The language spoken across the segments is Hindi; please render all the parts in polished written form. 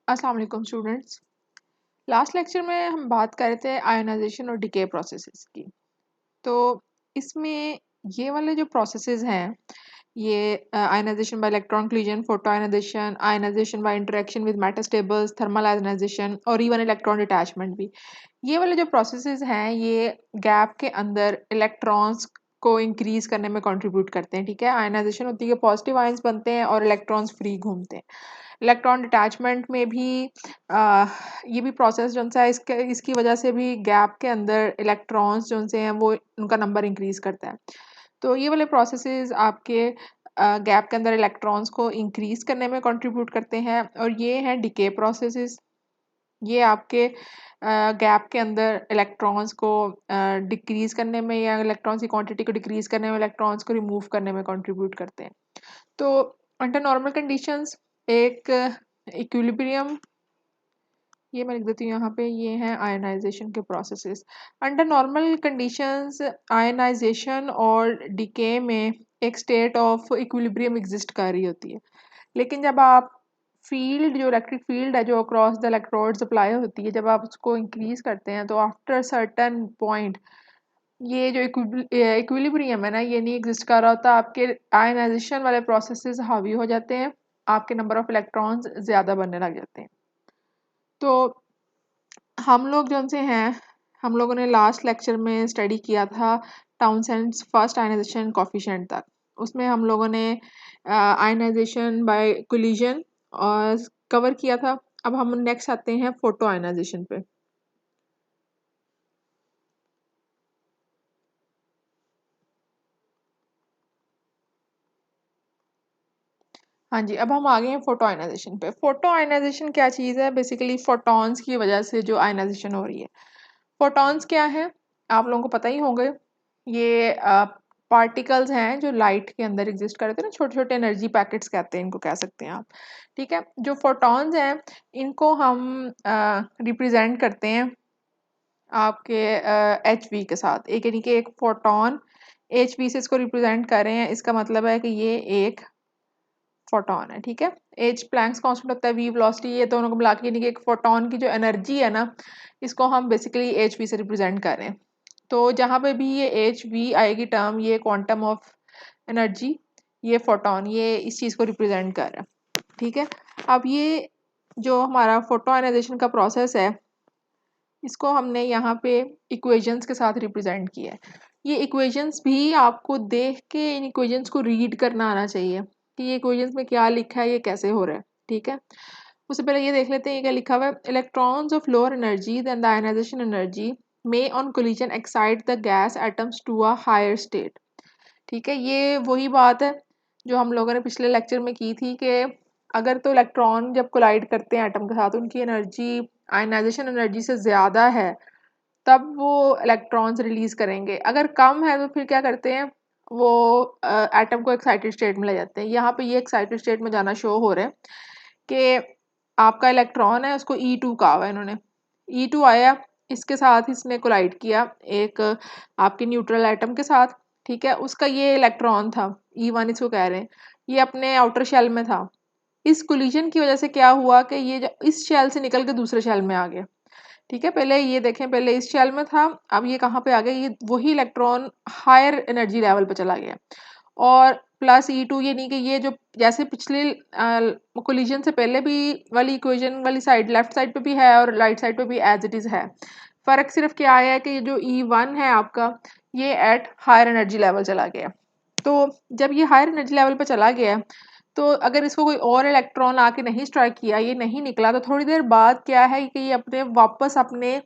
अस्सलाम वालेकुम स्टूडेंट्स। लास्ट लेक्चर में हम बात कर रहे थे आयोनाइजेशन और डिके प्रोसेसेस की। तो इसमें ये वाले जो प्रोसेसेस हैं, ये ionisation by electron collision, photo ionisation by interaction with metastables, thermal ionisation और इवन इलेक्ट्रॉन डिटैचमेंट भी, ये वाले जो प्रोसेसेस हैं ये गैप के अंदर इलेक्ट्रॉन्स को इंक्रीज करने में कंट्रीब्यूट करते हैं। ठीक है, आयोनाइजेशन होती है, पॉजिटिव आयंस बनते हैं और इलेक्ट्रॉन्स फ्री घूमते हैं। इलेक्ट्रॉन डिटैचमेंट में भी आ, ये भी प्रोसेस जो सा है, इसकी वजह से भी गैप के अंदर इलेक्ट्रॉन्स जो से हैं वो उनका नंबर इंक्रीज करता है। तो ये वाले प्रोसेसेस आपके गैप के अंदर इलेक्ट्रॉन्स को इंक्रीज करने में कंट्रीब्यूट करते हैं और ये हैं डिके प्रोसेसेस। ये आपके गैप के अंदर इलेक्ट्रॉन्स को डिक्रीज करने में या इलेक्ट्रॉन्स की क्वांटिटी को डिक्रीज करने में, इलेक्ट्रॉन्स को रिमूव करने में कंट्रीब्यूट करते हैं। तो अंडर नॉर्मल कंडीशंस एक इक्विलिब्रियम, ये मैं लिख देती हूँ यहाँ पे, ये हैं आयनाइजेशन के processes. Under normal conditions ionization और डिके में एक स्टेट ऑफ इक्विलिब्रियम एग्जिस्ट कर रही होती है। लेकिन जब आप फील्ड, जो इलेक्ट्रिक फील्ड है जो अक्रॉस द इलेक्ट्रोड्स अप्लाई होती है, जब आप उसको इंक्रीज करते हैं तो आफ्टर सर्टेन पॉइंट ये जो इक्विलिब्रियम है ना, ये नहीं एग्जिस्ट कर रहा होता। आपके आयनाइजेशन वाले प्रोसेसेस हावी हो जाते हैं, आपके नंबर ऑफ इलेक्ट्रॉन्स ज़्यादा बनने लग जाते हैं। तो हम लोग जो से हैं, हम लोगों ने लास्ट लेक्चर में स्टडी किया था टाउनसेंड्स फर्स्ट आयनाइजेशन कोफिशिएंट तक। उसमें हम लोगों ने आयनाइजेशन बाय कोलिजन और कवर किया था। अब हम नेक्स्ट आते हैं फोटो आयनाइजेशन पे। हाँ जी, अब हम आ गए हैं फोटो आयनाइजेशन पे। फोटो आयनाइजेशन क्या चीज़ है? बेसिकली फोटॉन्स की वजह से जो आयनाइजेशन हो रही है। फोटॉन्स क्या है, आप लोगों को पता ही होंगे। ये पार्टिकल्स हैं जो लाइट के अंदर एग्जिस्ट करते हैं ना, छोटे छोटे एनर्जी पैकेट्स कहते हैं इनको, कह सकते हैं आप। ठीक है, जो फोटॉन्स हैं इनको हम रिप्रेजेंट करते हैं आपके एच वी के साथ। एक यानी कि एक फोटॉन एच वी से इसको रिप्रेजेंट कर रहे हैं, इसका मतलब है कि ये एक फोटॉन है। ठीक है, एच प्लैंक्स कांस्टेंट होता है, वी वेलोसिटी, ये दोनों को मिला के यानी कि एक फोटॉन की जो एनर्जी है ना, इसको हम बेसिकली एच वी से रिप्रेजेंट कर रहे हैं। तो जहाँ पे भी ये एच वी आएगी टर्म, ये क्वांटम ऑफ एनर्जी, ये फोटॉन, ये इस चीज़ को रिप्रेजेंट कर रहा है। ठीक है, अब ये जो हमारा फोटो आयनाइजेशन का प्रोसेस है, इसको हमने यहाँ पे इक्वेशंस के साथ रिप्रेजेंट किया है। ये इक्वेशंस भी आपको देख के इन इक्वेशंस को रीड करना आना चाहिए कि ये इक्वेशंस में क्या लिखा है, ये कैसे हो रहा है। ठीक है, उससे पहले ये देख लेते हैं ये क्या लिखा हुआ है। Electrons of lower energy than the ionization energy may on collision excite the gas atoms to a higher state. ठीक है, ये वही बात है जो हम लोगों ने पिछले लेक्चर में की थी कि अगर तो इलेक्ट्रॉन जब कोलाइड करते हैं एटम के साथ, उनकी एनर्जी आयनाइजेशन एनर्जी से ज़्यादा है, तब वो इलेक्ट्रॉन्स रिलीज करेंगे। अगर कम है तो फिर क्या करते हैं, वो एटम को एक्साइटेड स्टेट में ले जाते हैं। यहाँ पे ये एक्साइटेड स्टेट में जाना शो हो रहा है कि आपका इलेक्ट्रॉन है, उसको E2 कहा हुआ है इन्होंने। E2 आया, इसके साथ इसने कोलाइड किया एक आपके न्यूट्रल एटम के साथ। ठीक है, उसका ये इलेक्ट्रॉन था, E1 इसको कह रहे हैं, ये अपने आउटर शेल में था। इस कोलिजन की वजह से क्या हुआ कि ये इस शेल से निकल के दूसरे शेल में आ गया। ठीक है, पहले ये देखें, पहले इस शेल में था, अब ये कहाँ पे आ गया, ये वही इलेक्ट्रॉन हायर एनर्जी लेवल पे चला गया। और प्लस E2, ये नहीं कि ये जो जैसे पिछले कोलिजन से पहले भी वाली इक्वेशन वाली साइड, लेफ्ट साइड पे भी है और राइट साइड पे भी एज इट इज़ है। फ़र्क सिर्फ क्या आया है कि ये जो E1 है आपका, ये एट हायर एनर्जी लेवल चला गया। तो जब ये हायर एनर्जी लेवल पे चला गया, तो अगर इसको कोई और इलेक्ट्रॉन आके नहीं स्ट्राइक किया, ये नहीं निकला, तो थोड़ी देर बाद क्या है कि ये अपने वापस अपने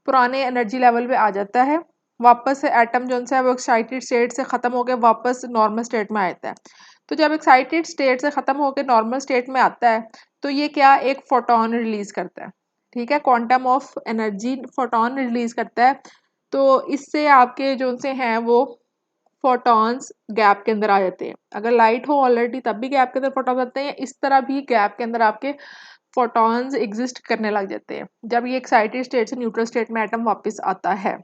पुराने एनर्जी लेवल पे आ जाता है। वापस से एटम जो है वो एक्साइटेड स्टेट से ख़त्म होकर वापस नॉर्मल स्टेट में आता है। तो जब एक्साइटेड स्टेट से ख़त्म होकर नॉर्मल स्टेट में आता है, तो ये क्या, एक फोटोन रिलीज करता है। ठीक है, quantum of energy photon release करता है। तो इससे आपके जो से हैं वो फोटॉन्स गैप के अंदर आ जाते हैं। अगर लाइट हो ऑलरेडी तब भी गैप के अंदर फोटॉन्स आते हैं, इस तरह भी गैप के अंदर आपके फोटॉन्स एग्जिस्ट करने लग जाते हैं जब ये एक्साइटेड स्टेट से न्यूट्रल स्टेट में एटम वापस आता है।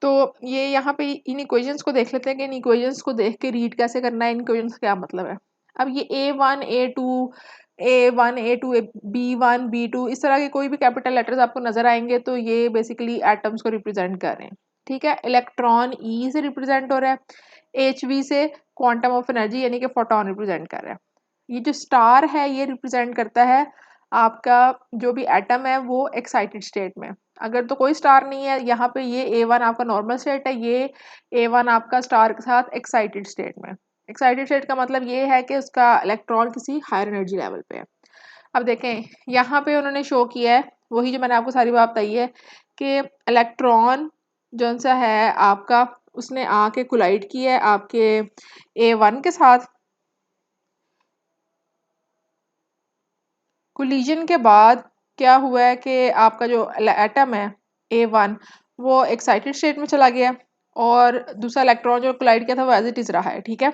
तो ये यहाँ पे इन इक्वेशंस को देख लेते हैं कि इन इक्वेशंस को देख के रीड कैसे करना है, इन इक्वेशंस का क्या मतलब है। अब ये A1 A2 A1 A2 B1 B2 इस तरह के कोई भी कैपिटल लेटर्स आपको नजर आएंगे तो ये बेसिकली एटम्स को रिप्रेजेंट कर रहे हैं। ठीक है, इलेक्ट्रॉन ई से रिप्रेजेंट हो रहा है, HV से क्वांटम ऑफ एनर्जी यानी कि फोटोन रिप्रेजेंट कर रहा है। ये जो स्टार है ये रिप्रेजेंट करता है आपका जो भी एटम है वो एक्साइटेड स्टेट में। अगर तो कोई स्टार नहीं है यहाँ पे, ये A1 आपका नॉर्मल स्टेट है, ये A1 आपका स्टार के साथ एक्साइटेड स्टेट में। एक्साइटेड स्टेट का मतलब ये है कि उसका इलेक्ट्रॉन किसी हायर एनर्जी लेवल पे है। अब देखें यहाँ पे उन्होंने शो किया है वही जो मैंने आपको सारी बात बताई है कि इलेक्ट्रॉन जो सा है आपका उसने आके कोलाइड किया है आपके A1 के साथ। कोलिजन के बाद क्या हुआ है कि आपका जो एटम है A1 वो एक्साइटेड स्टेट में चला गया और दूसरा इलेक्ट्रॉन जो कोलाइड किया था वो एज इट इज रहा है। ठीक है,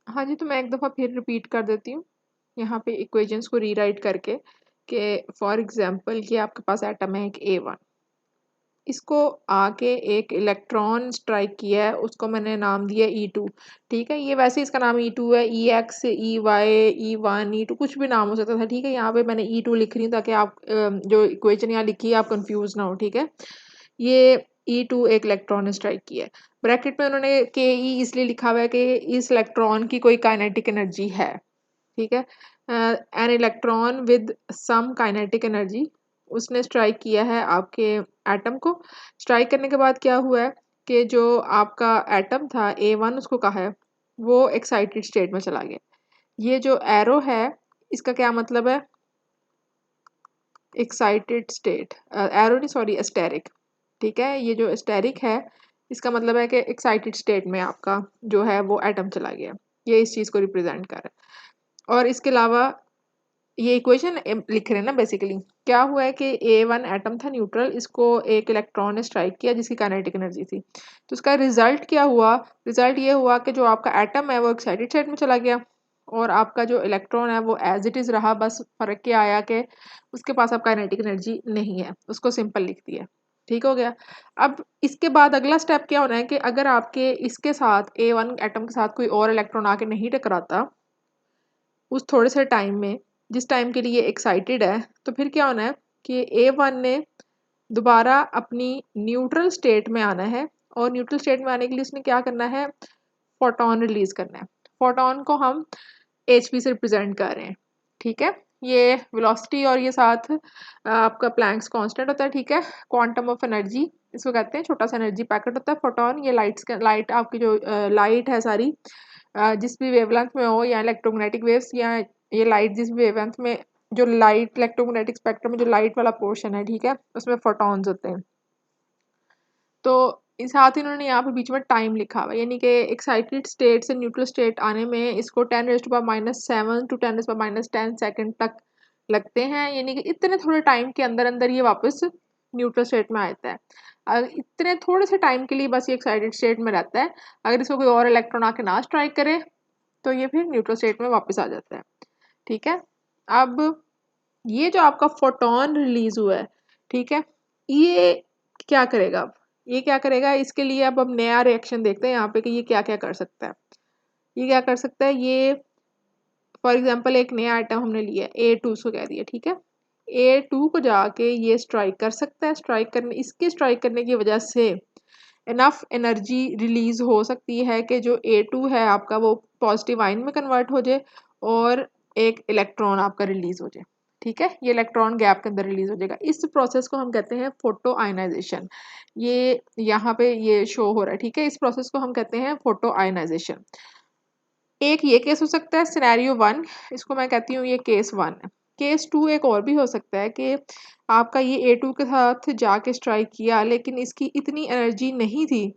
हाँ जी, तो मैं एक दफ़ा फिर रिपीट कर देती हूँ यहाँ पे इक्वेशंस को रीराइट करके कि फॉर एग्जांपल कि आपके पास एटम है एक A1, इसको आके एक इलेक्ट्रॉन स्ट्राइक किया है, उसको मैंने नाम दिया E2। ठीक है, ये वैसे इसका नाम E2 है, EX EY E1 E2 कुछ भी नाम हो सकता था। ठीक है, यहाँ पे मैंने E2 लिख रही हूँ ताकि आप जो इक्वेशन यहाँ लिखी है आप कंफ्यूज ना हो। ठीक है, ये E2 एक इलेक्ट्रॉन ने स्ट्राइक किया है। ब्रैकेट में उन्होंने KE इसलिए लिखा हुआ है कि इस इलेक्ट्रॉन की कोई काइनेटिक एनर्जी है। ठीक है, an electron with some kinetic energy उसने स्ट्राइक किया है आपके एटम को। स्ट्राइक करने के बाद क्या हुआ है कि जो आपका एटम था A1 उसको कहा है वो एक्साइटेड स्टेट में चला गया। ये जो एरो है इसका क्या मतलब है, एक्साइटेड स्टेट, एरो नहीं सॉरी एस्टेरिक। ठीक है, ये जो एस्टेरिक है इसका मतलब है कि एक्साइटेड स्टेट में आपका जो है वो एटम चला गया। ये इस चीज़ को रिप्रेजेंट कर रहा है। और इसके अलावा ये इक्वेशन लिख रहे हैं ना, बेसिकली क्या हुआ है कि A1 एटम था न्यूट्रल, इसको एक इलेक्ट्रॉन ने स्ट्राइक किया जिसकी काइनेटिक एनर्जी थी। तो उसका रिजल्ट क्या हुआ, रिजल्ट ये हुआ कि जो आपका एटम है वो एक्साइटेड स्टेट में चला गया और आपका जो इलेक्ट्रॉन है वो एज इट इज रहा। बस फर्क क्या आया कि उसके पास अब काइनेटिक एनर्जी नहीं है, उसको सिंपल लिख दिया। ठीक हो गया। अब इसके बाद अगला स्टेप क्या होना है कि अगर आपके इसके साथ A1 एटम के साथ कोई और इलेक्ट्रॉन आके नहीं टकराता उस थोड़े से टाइम में जिस टाइम के लिए एक्साइटेड है, तो फिर क्या होना है कि A1 ने दोबारा अपनी न्यूट्रल स्टेट में आना है और न्यूट्रल स्टेट में आने के लिए उसने क्या करना है, फोटोन रिलीज करना है। फोटोन को हम HP से रिप्रेजेंट कर रहे हैं। ठीक है, ये वेलोसिटी और ये साथ आपका प्लैंक्स कांस्टेंट होता है। ठीक है, क्वांटम ऑफ एनर्जी इसको कहते हैं, छोटा सा एनर्जी पैकेट होता है फोटोन। ये लाइट आपकी जो लाइट है सारी जिस भी वेवलेंथ में हो या इलेक्ट्रोमैग्नेटिक वेव्स या ये लाइट जिस भी वेवलेंथ में, जो लाइट इलेक्ट्रोमैग्नेटिक स्पेक्ट्रम में जो लाइट वाला पोर्शन है ठीक है उसमें फोटॉन्स होते हैं। तो इस साथ ही इन्होंने यहाँ पे बीच में टाइम लिखा हुआ है, यानी कि एक्साइटेड स्टेट से न्यूट्रल स्टेट आने में इसको 10⁻⁻7 टू 10⁻10 सेकंड तक लगते हैं, यानी कि इतने थोड़े टाइम के अंदर अंदर ये वापस न्यूट्रल स्टेट में आ जाता है। अगर इतने थोड़े से टाइम के लिए बस ये एक्साइटेड स्टेट में रहता है, अगर इसको कोई और इलेक्ट्रॉन आके ना स्ट्राइक करे तो ये फिर न्यूट्रल स्टेट में वापस आ जाता है। ठीक है, अब ये जो आपका फोटोन रिलीज हुआ है ठीक है, ये क्या करेगा, अब ये क्या करेगा, इसके लिए अब हम नया रिएक्शन देखते हैं यहाँ पे कि ये क्या क्या कर सकता है। ये क्या कर सकता है, ये फॉर एग्जांपल एक नया आइटम हमने लिया A2 उसको कह दिया। ठीक है, A2 को जाके ये स्ट्राइक कर सकता है। इसके स्ट्राइक करने की वजह से इनफ एनर्जी रिलीज हो सकती है कि जो A2 है आपका वो पॉजिटिव आयन में कन्वर्ट हो जाए और एक इलेक्ट्रॉन आपका रिलीज हो जाए। ठीक है, ये इलेक्ट्रॉन गैप के अंदर रिलीज हो जाएगा। इस प्रोसेस को हम कहते हैं फोटो आयनाइजेशन। ये यहाँ पे ये शो हो रहा है। ठीक है, इस प्रोसेस को हम कहते हैं फोटो आयनाइजेशन। एक ये केस हो सकता है सिनेरियो 1, इसको मैं कहती हूँ ये केस 1 है। केस 2 एक और भी हो सकता है कि आपका ये A2 के साथ जाके स्ट्राइक किया लेकिन इसकी इतनी एनर्जी नहीं थी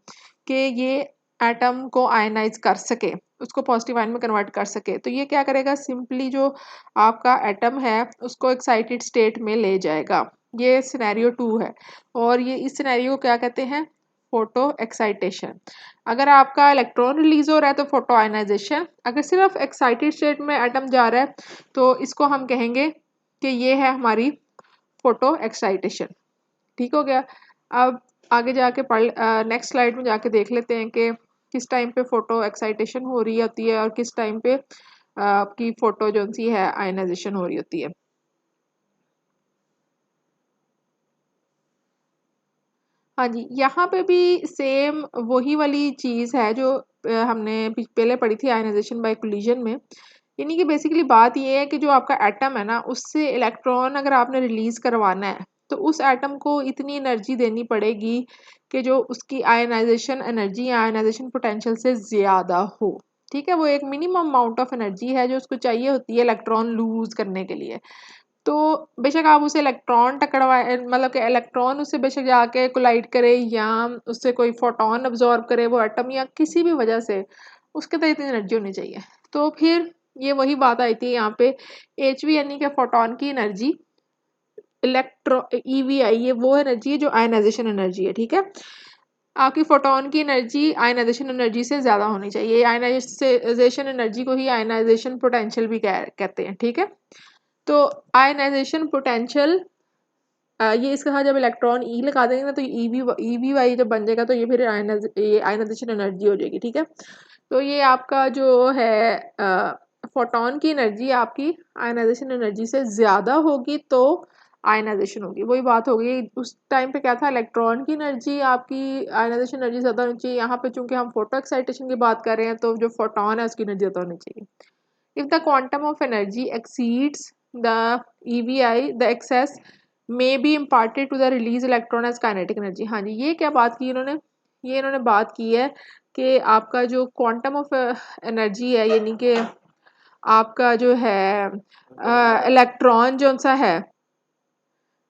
कि ये एटम को आयनाइज कर सके, उसको पॉजिटिव आयन में कन्वर्ट कर सके। तो ये क्या करेगा, सिंपली जो आपका एटम है उसको एक्साइटेड स्टेट में ले जाएगा। ये सिनेरियो 2 है और ये इस सिनेरियो को क्या कहते हैं, फोटो एक्साइटेशन। अगर आपका इलेक्ट्रॉन रिलीज हो रहा है तो फोटो आयनाइजेशन, अगर सिर्फ एक्साइटेड स्टेट में एटम जा रहा है तो इसको हम कहेंगे कि ये है हमारी फोटो एक्साइटेशन। ठीक हो गया। अब आगे जाके पढ़ नेक्स्ट स्लाइड में जाके देख लेते हैं कि किस टाइम पे फोटो एक्साइटेशन हो रही होती है और किस टाइम पे आपकी फोटो जो सी है आयनाइजेशन हो रही होती है। हाँ जी, यहाँ पे भी सेम वही वाली चीज़ है जो हमने पहले पढ़ी थी आयनाइजेशन बाय कोलिजन में। यानी कि बेसिकली बात ये है कि जो आपका एटम है ना, उससे इलेक्ट्रॉन अगर आपने रिलीज करवाना है तो उस एटम को इतनी एनर्जी देनी पड़ेगी कि जो उसकी आयनाइजेशन एनर्जी या आयनाइजेशन पोटेंशियल से ज़्यादा हो। ठीक है, वो एक मिनिमम अमाउंट ऑफ एनर्जी है जो उसको चाहिए होती है इलेक्ट्रॉन लूज करने के लिए। तो बेशक आप उसे इलेक्ट्रॉन टकराए, मतलब कि इलेक्ट्रॉन उससे बेशक जाके कोलाइड करे या उससे कोई फोटोन अब्जॉर्ब करे वो एटम, या किसी भी वजह से उसके अंदर इतनी एनर्जी होनी चाहिए। तो फिर ये वही बात आई थी यहाँ पे, एच वी यानी कि फोटोन की एनर्जी, इलेक्ट्रो ईवीआई ये वो एनर्जी है जो आयनाइजेशन एनर्जी है। ठीक है, आपकी फोटोन की एनर्जी आयनाइजेशन एनर्जी से ज़्यादा होनी चाहिए। आयनाइजेशन एनर्जी को ही आयनाइजेशन पोटेंशियल भी कहते हैं। ठीक है, तो आयनाइजेशन पोटेंशियल ये इसके साथ जब इलेक्ट्रॉन ई लगा देंगे ना तो ईवी वाई जब बन जाएगा तो ये फिर आयनाइजेशन एनर्जी हो जाएगी। ठीक है, तो ये आपका जो है फोटोन की एनर्जी आपकी आयनाइजेशन एनर्जी से ज़्यादा होगी तो आयनाइजेशन होगी। वही बात होगी, उस टाइम पे क्या था, इलेक्ट्रॉन की एनर्जी आपकी आयनाइजेशन एनर्जी ज़्यादा होनी चाहिए। यहाँ पे चूंकि हम फोटो एक्साइटेशन की बात कर रहे हैं तो जो फोटोन है उसकी एनर्जी ज़्यादा होनी चाहिए। If the quantum of energy exceeds the EVI, the excess may be imparted to the release electron as kinetic energy। हाँ जी, ये क्या बात की इन्होंने, ये इन्होंने बात की है कि आपका जो क्वांटम ऑफ एनर्जी है, यानी कि आपका जो है इलेक्ट्रॉन जो सा है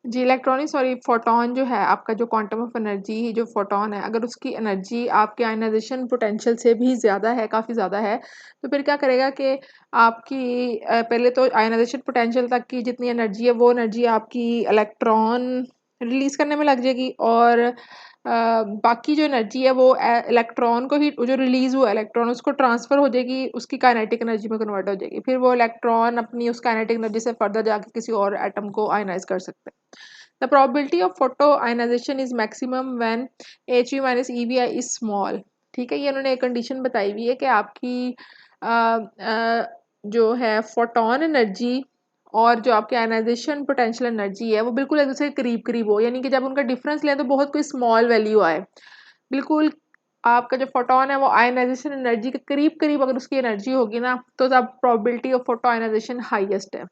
जी, इलेक्ट्रॉनिक सॉरी फोटोन जो है आपका, जो क्वांटम ऑफ एनर्जी जो फोटोन है, अगर उसकी एनर्जी आपके आयनाइजेशन पोटेंशियल से भी ज़्यादा है, काफ़ी ज़्यादा है, तो फिर क्या करेगा कि आपकी पहले तो आयनाइजेशन पोटेंशियल तक की जितनी एनर्जी है वो एनर्जी आपकी इलेक्ट्रॉन रिलीज़ करने में लग जाएगी, और बाकी जो एनर्जी है वो इलेक्ट्रॉन को ही, जो रिलीज़ हुआ इलेक्ट्रॉन उसको ट्रांसफ़र हो जाएगी, उसकी काइनेटिक एनर्जी में कन्वर्ट हो जाएगी। फिर वो इलेक्ट्रॉन अपनी उस काइनेटिक एनर्जी से फर्दर जाके किसी और एटम को आयनाइज कर सकते हैं। The probability of photoionization is maximum when He minus EVI is small। ठीक है, ये उन्होंने एक कंडीशन बताई हुई है कि आपकी जो है फोटोन एनर्जी और जो आपकी आयनाइजेशन पोटेंशियल एनर्जी है वो बिल्कुल एक दूसरे के करीब करीब हो, यानी कि जब उनका डिफरेंस लें तो बहुत कोई स्मॉल वैल्यू आए। बिल्कुल आपका जो फोटोन है वो आयनाइजेशन एनर्जी के करीब करीब अगर उसकी एनर्जी होगी ना तो तब probability of photo ionization highest है।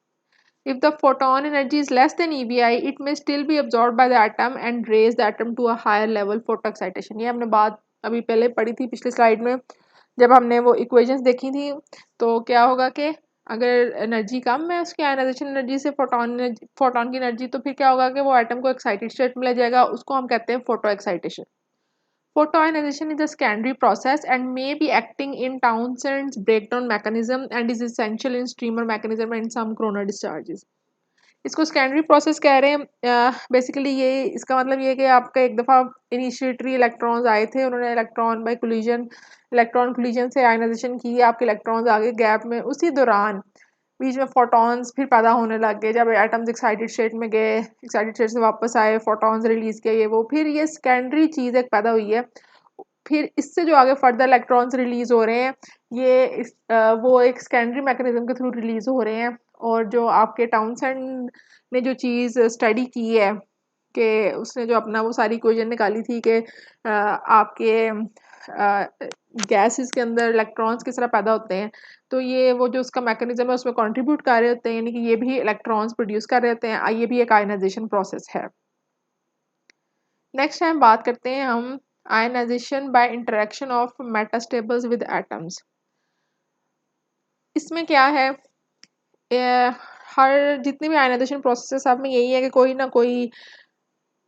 If the photon energy is less than EVI, it may still be absorbed by the atom and raise the atom to a higher level photo excitation। ये हमने बात अभी पहले पढ़ी थी पिछली स्लाइड में, जब हमने वो इक्वेशंस देखी थी। तो क्या होगा कि अगर एनर्जी कम है उसकी आयनाइजेशन एनर्जी से फोटोन की एनर्जी, तो फिर क्या होगा कि वो एटम को एक्साइटेड स्टेट में ले जाएगा, उसको हम कहते हैं photo excitation. Photoionization is a secondary process and may be acting in Townsend's breakdown mechanism and is essential in streamer mechanism and some corona discharges। इसको सेकेंडरी प्रोसेस कह रहे हैं। बेसिकली ये इसका मतलब ये है कि आपका एक दफ़ा इनिशिएटरी इलेक्ट्रॉन्स आए थे, उन्होंने इलेक्ट्रॉन कोलिजन से आयनाइजेशन की, आपके इलेक्ट्रॉन्स आगे गैप में, उसी दौरान बीच में फोटॉन्स फिर पैदा होने लग गए। जब एटम्स एक्साइटेड स्टेट में गए, एक्साइटेड स्टेट से वापस आए, फोटॉन्स रिलीज किए, ये वो, फिर ये सेकेंडरी चीज़ एक पैदा हुई है। फिर इससे जो आगे फर्दर इलेक्ट्रॉन्स रिलीज हो रहे हैं, वो एक सेकेंडरी मैकेनिज्म के थ्रू रिलीज हो रहे हैं। और जो आपके टाउनसेंड ने जो चीज़ स्टडी की है कि उसने जो अपना वो सारी इक्वेशन निकाली थी कि आपके गैसेस के अंदर इलेक्ट्रॉन्स किस तरह पैदा होते हैं, तो ये वो जो उसका मैकेनिज्म है उसमें कंट्रीब्यूट कर रहे होते हैं, यानी कि ये भी इलेक्ट्रॉन्स प्रोड्यूस कर रहे होते हैं। ये भी एक आयनाइजेशन प्रोसेस है। नेक्स्ट टाइम बात करते हैं हम ionisation by interaction of metastables with atoms. इसमें क्या है, हर जितनी भी आयनाइजेशन प्रोसेस सब में यही है कि कोई ना कोई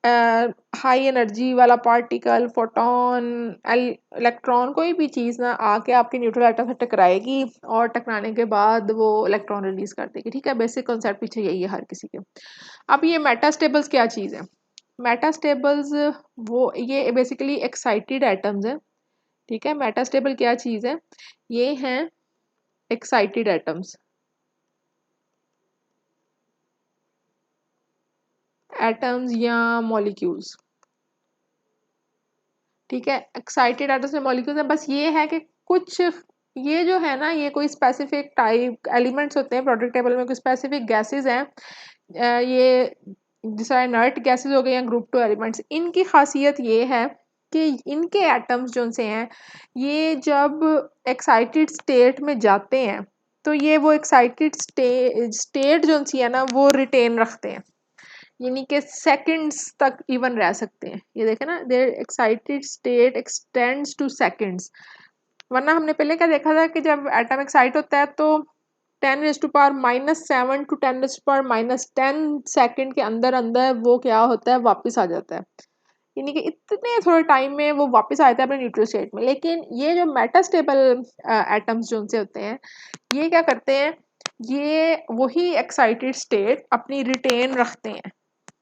हाई एनर्जी वाला पार्टिकल, फोटोन, इलेक्ट्रॉन, कोई भी चीज़ ना आके आपके न्यूट्रल एटम से टकराएगी और टकराने के बाद वो इलेक्ट्रॉन रिलीज कर देगी। ठीक है, बेसिक कॉन्सेप्ट पीछे यही है हर किसी के। अब ये मेटास्टेबल्स क्या चीज़ है? मेटास्टेबल्स वो ये बेसिकली एक्साइटेड एटम्स हैं। ठीक है, मेटास्टेबल क्या चीज़ है? ये हैं एक्साइटेड एटम्स, एटम्स या मॉलिक्यूल्स। ठीक है, एक्साइटेड एटम्स या मॉलिक्यूल्स है। बस ये है कि कुछ ये जो है ना, ये कोई स्पेसिफिक टाइप एलिमेंट्स होते हैं प्रोडक्ट टेबल में, कोई स्पेसिफिक गैसेस हैं। ये जैसा इनर्ट गैसेस हो गए या ग्रुप टू एलिमेंट्स, इनकी खासियत ये है कि इनके एटम्स जो से हैं, ये जब एक्साइटेड स्टेट में जाते हैं तो ये वो एक्साइटेड स्टेट जो सी है ना वो रिटेन रखते हैं, यानी कि सेकंड्स तक इवन रह सकते हैं। ये देखें ना, their excited state extends to seconds. वरना हमने पहले क्या देखा था कि जब एटम एक्साइट होता है तो 10⁻⁻7 टू 10⁻⁻10 सेकंड के अंदर अंदर वो क्या होता है, वापस आ जाता है, यानी कि इतने थोड़े टाइम में वो वापस आ जाता है अपने न्यूट्रल स्टेट में। लेकिन ये जो मेटास्टेबल एटम्स जो उनसे होते हैं, ये क्या करते हैं, ये वही एक्साइटेड स्टेट अपनी रिटेन रखते हैं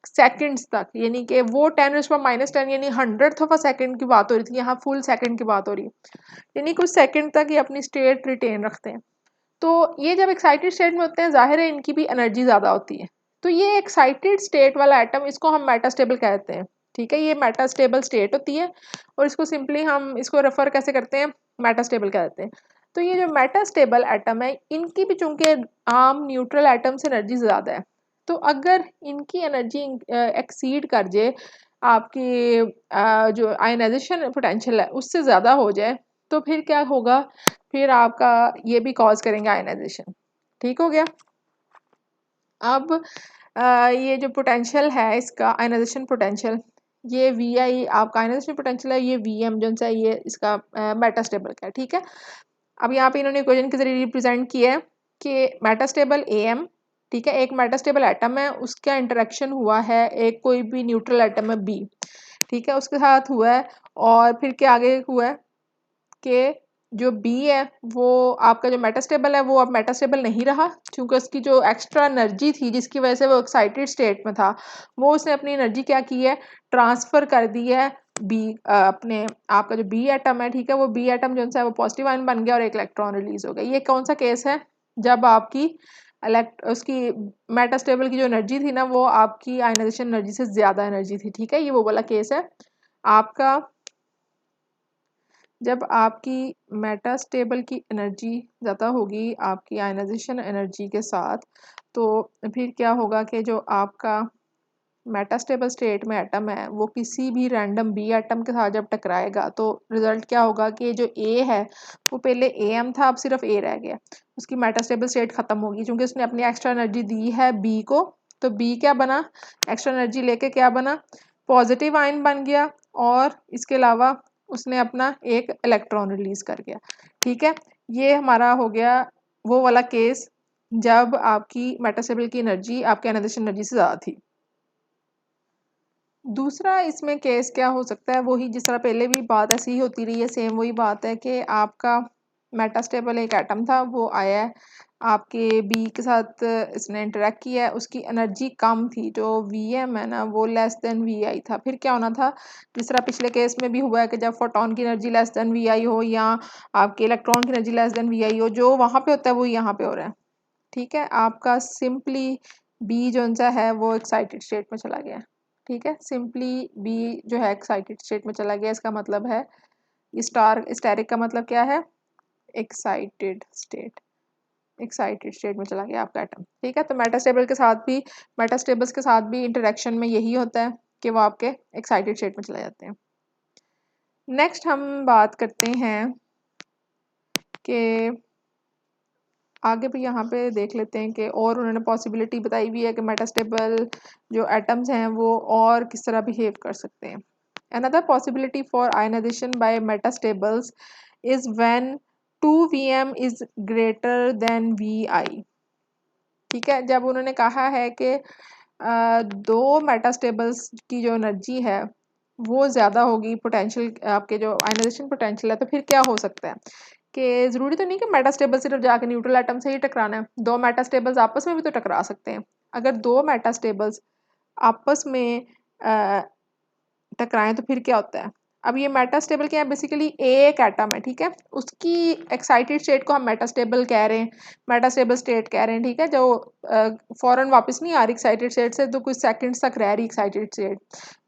सेकंड्स तक, यानी कि वो 10⁻⁻10 यानी 100th ऑफ अ सेकंड की बात हो रही थी, यहाँ फुल सेकंड की बात हो रही है, यानी कुछ सेकंड तक ये अपनी स्टेट रिटेन रखते हैं। तो ये जब एक्साइटेड स्टेट में होते हैं, जाहिर है इनकी भी एनर्जी ज़्यादा होती है। तो ये एक्साइटेड स्टेट वाला एटम, इसको हम मेटास्टेबल कहते हैं। ठीक है, ये मेटास्टेबल स्टेट होती है और इसको सिंपली हम इसको रेफर कैसे करते हैं, मेटास्टेबल कहते हैं। तो ये जो मेटास्टेबल एटम है, इनकी भी चूंकि आम न्यूट्रल एटम से एनर्जी ज़्यादा है, तो अगर इनकी एनर्जी एक्सीड कर जाए आपकी जो आयनाइजेशन पोटेंशियल है उससे ज़्यादा हो जाए, तो फिर क्या होगा, फिर आपका ये भी कॉज करेंगे आयनाइजेशन। ठीक हो गया। अब ये जो पोटेंशियल है इसका आयनाइजेशन पोटेंशियल, ये वी आई आपका आयनाइजेशन पोटेंशियल है, ये वी एम जो है ये इसका मेटास्टेबल का है। ठीक है, अब यहाँ पे इन्होंने इक्वेशन के जरिए रिप्रेजेंट किया है कि मेटास्टेबल ए एम, ठीक है, एक मेटास्टेबल एटम है, उसका इंटरेक्शन हुआ है एक कोई भी न्यूट्रल एटम है बी, ठीक है, उसके साथ हुआ है, और फिर क्या आगे हुआ है कि जो बी है वो आपका जो मेटास्टेबल है वो अब मेटास्टेबल नहीं रहा, क्योंकि उसकी जो एक्स्ट्रा एनर्जी थी जिसकी वजह से वो एक्साइटेड स्टेट में था, वो उसने अपनी एनर्जी क्या की है, ट्रांसफ़र कर दी है बी अपने आपका जो बी एटम है, ठीक है, वो बी एटम जो है वो पॉजिटिव आयन बन गया और एक इलेक्ट्रॉन रिलीज हो गया। ये कौन सा केस है, जब आपकी उसकी मेटास्टेबल की जो एनर्जी थी ना वो आपकी आयनाइजेशन एनर्जी से ज़्यादा एनर्जी थी। ठीक है, ये वो वाला केस है आपका, जब आपकी मेटास्टेबल की एनर्जी ज़्यादा होगी आपकी आयनाइजेशन एनर्जी के साथ, तो फिर क्या होगा कि जो आपका मेटास्टेबल स्टेट में एटम है वो किसी भी रैंडम बी एटम के साथ जब टकराएगा तो रिजल्ट क्या होगा कि जो ए है वो पहले ए एम था, अब सिर्फ ए रह गया, उसकी मेटास्टेबल स्टेट ख़त्म होगी क्योंकि उसने अपनी एक्स्ट्रा एनर्जी दी है बी को। तो बी क्या बना, एक्स्ट्रा एनर्जी लेके क्या बना, पॉजिटिव आयन बन गया, और इसके अलावा उसने अपना एक इलेक्ट्रॉन रिलीज कर गया। ठीक है, ये हमारा हो गया वो वाला केस जब आपकी मेटास्टेबल की एनर्जी आपके आयनाइजेशन एनर्जी से ज़्यादा थी। दूसरा इसमें केस क्या हो सकता है, वही जिस तरह पहले भी बात ऐसी ही होती रही है, सेम वही बात है कि आपका मेटास्टेबल एक एटम था, वो आया है आपके बी के साथ, इसने इंटरेक्ट किया है, उसकी एनर्जी कम थी, जो वी एम है ना वो लेस देन वी आई था। फिर क्या होना था, जिस तरह पिछले केस में भी हुआ है कि जब फोटोन की एनर्जी लेस देन वी आई हो या आपके इलेक्ट्रॉन की एनर्जी लेस देन वी आई हो, जो वहाँ पे होता है वो यहाँ पे हो रहा है। ठीक है, आपका सिंपली बी जो सा है वो एक्साइटेड स्टेट में चला गया। ठीक है, सिंपली बी जो है एक्साइटेड स्टेट में चला गया, इसका मतलब है स्टैरिक का मतलब क्या है, एक्साइटेड स्टेट, एक्साइटेड स्टेट में चला गया आपका एटम। ठीक है, तो मेटास्टेबल्स के साथ भी इंटरेक्शन में यही होता है कि वो आपके एक्साइटेड स्टेट में चले जाते हैं। नेक्स्ट हम बात करते हैं कि आगे भी यहाँ पे देख लेते हैं कि और उन्होंने पॉसिबिलिटी बताई हुई है कि मेटास्टेबल जो एटम्स हैं वो और किस तरह बिहेव कर सकते हैं। Another possibility for ionization by metastables is when 2Vm is greater than Vi। ठीक है, जब उन्होंने कहा है कि दो मेटास्टेबल्स की जो एनर्जी है वो ज़्यादा होगी, पोटेंशियल आपके जो आयनाइजेशन पोटेंशियल है, तो फिर क्या हो सकता है कि ज़रूरी तो नहीं कि मेटास्टेबल सिर्फ जाके न्यूट्रल एटम से ही टकराना है, दो मेटास्टेबल्स आपस में भी तो टकरा सकते हैं। अगर दो मेटास्टेबल्स आपस में टकराएं तो फिर क्या होता है, अब ये मेटास्टेबल क्या है, बेसिकली एक एटम है, ठीक है, उसकी एक्साइटेड स्टेट को हम मेटास्टेबल कह रहे हैं, मेटास्टेबल स्टेट कह रहे हैं। ठीक है, जो फौरन वापस नहीं आ रही एक्साइटेड स्टेट से, तो कुछ सेकंड्स तक रह रही एक्साइटेड स्टेट,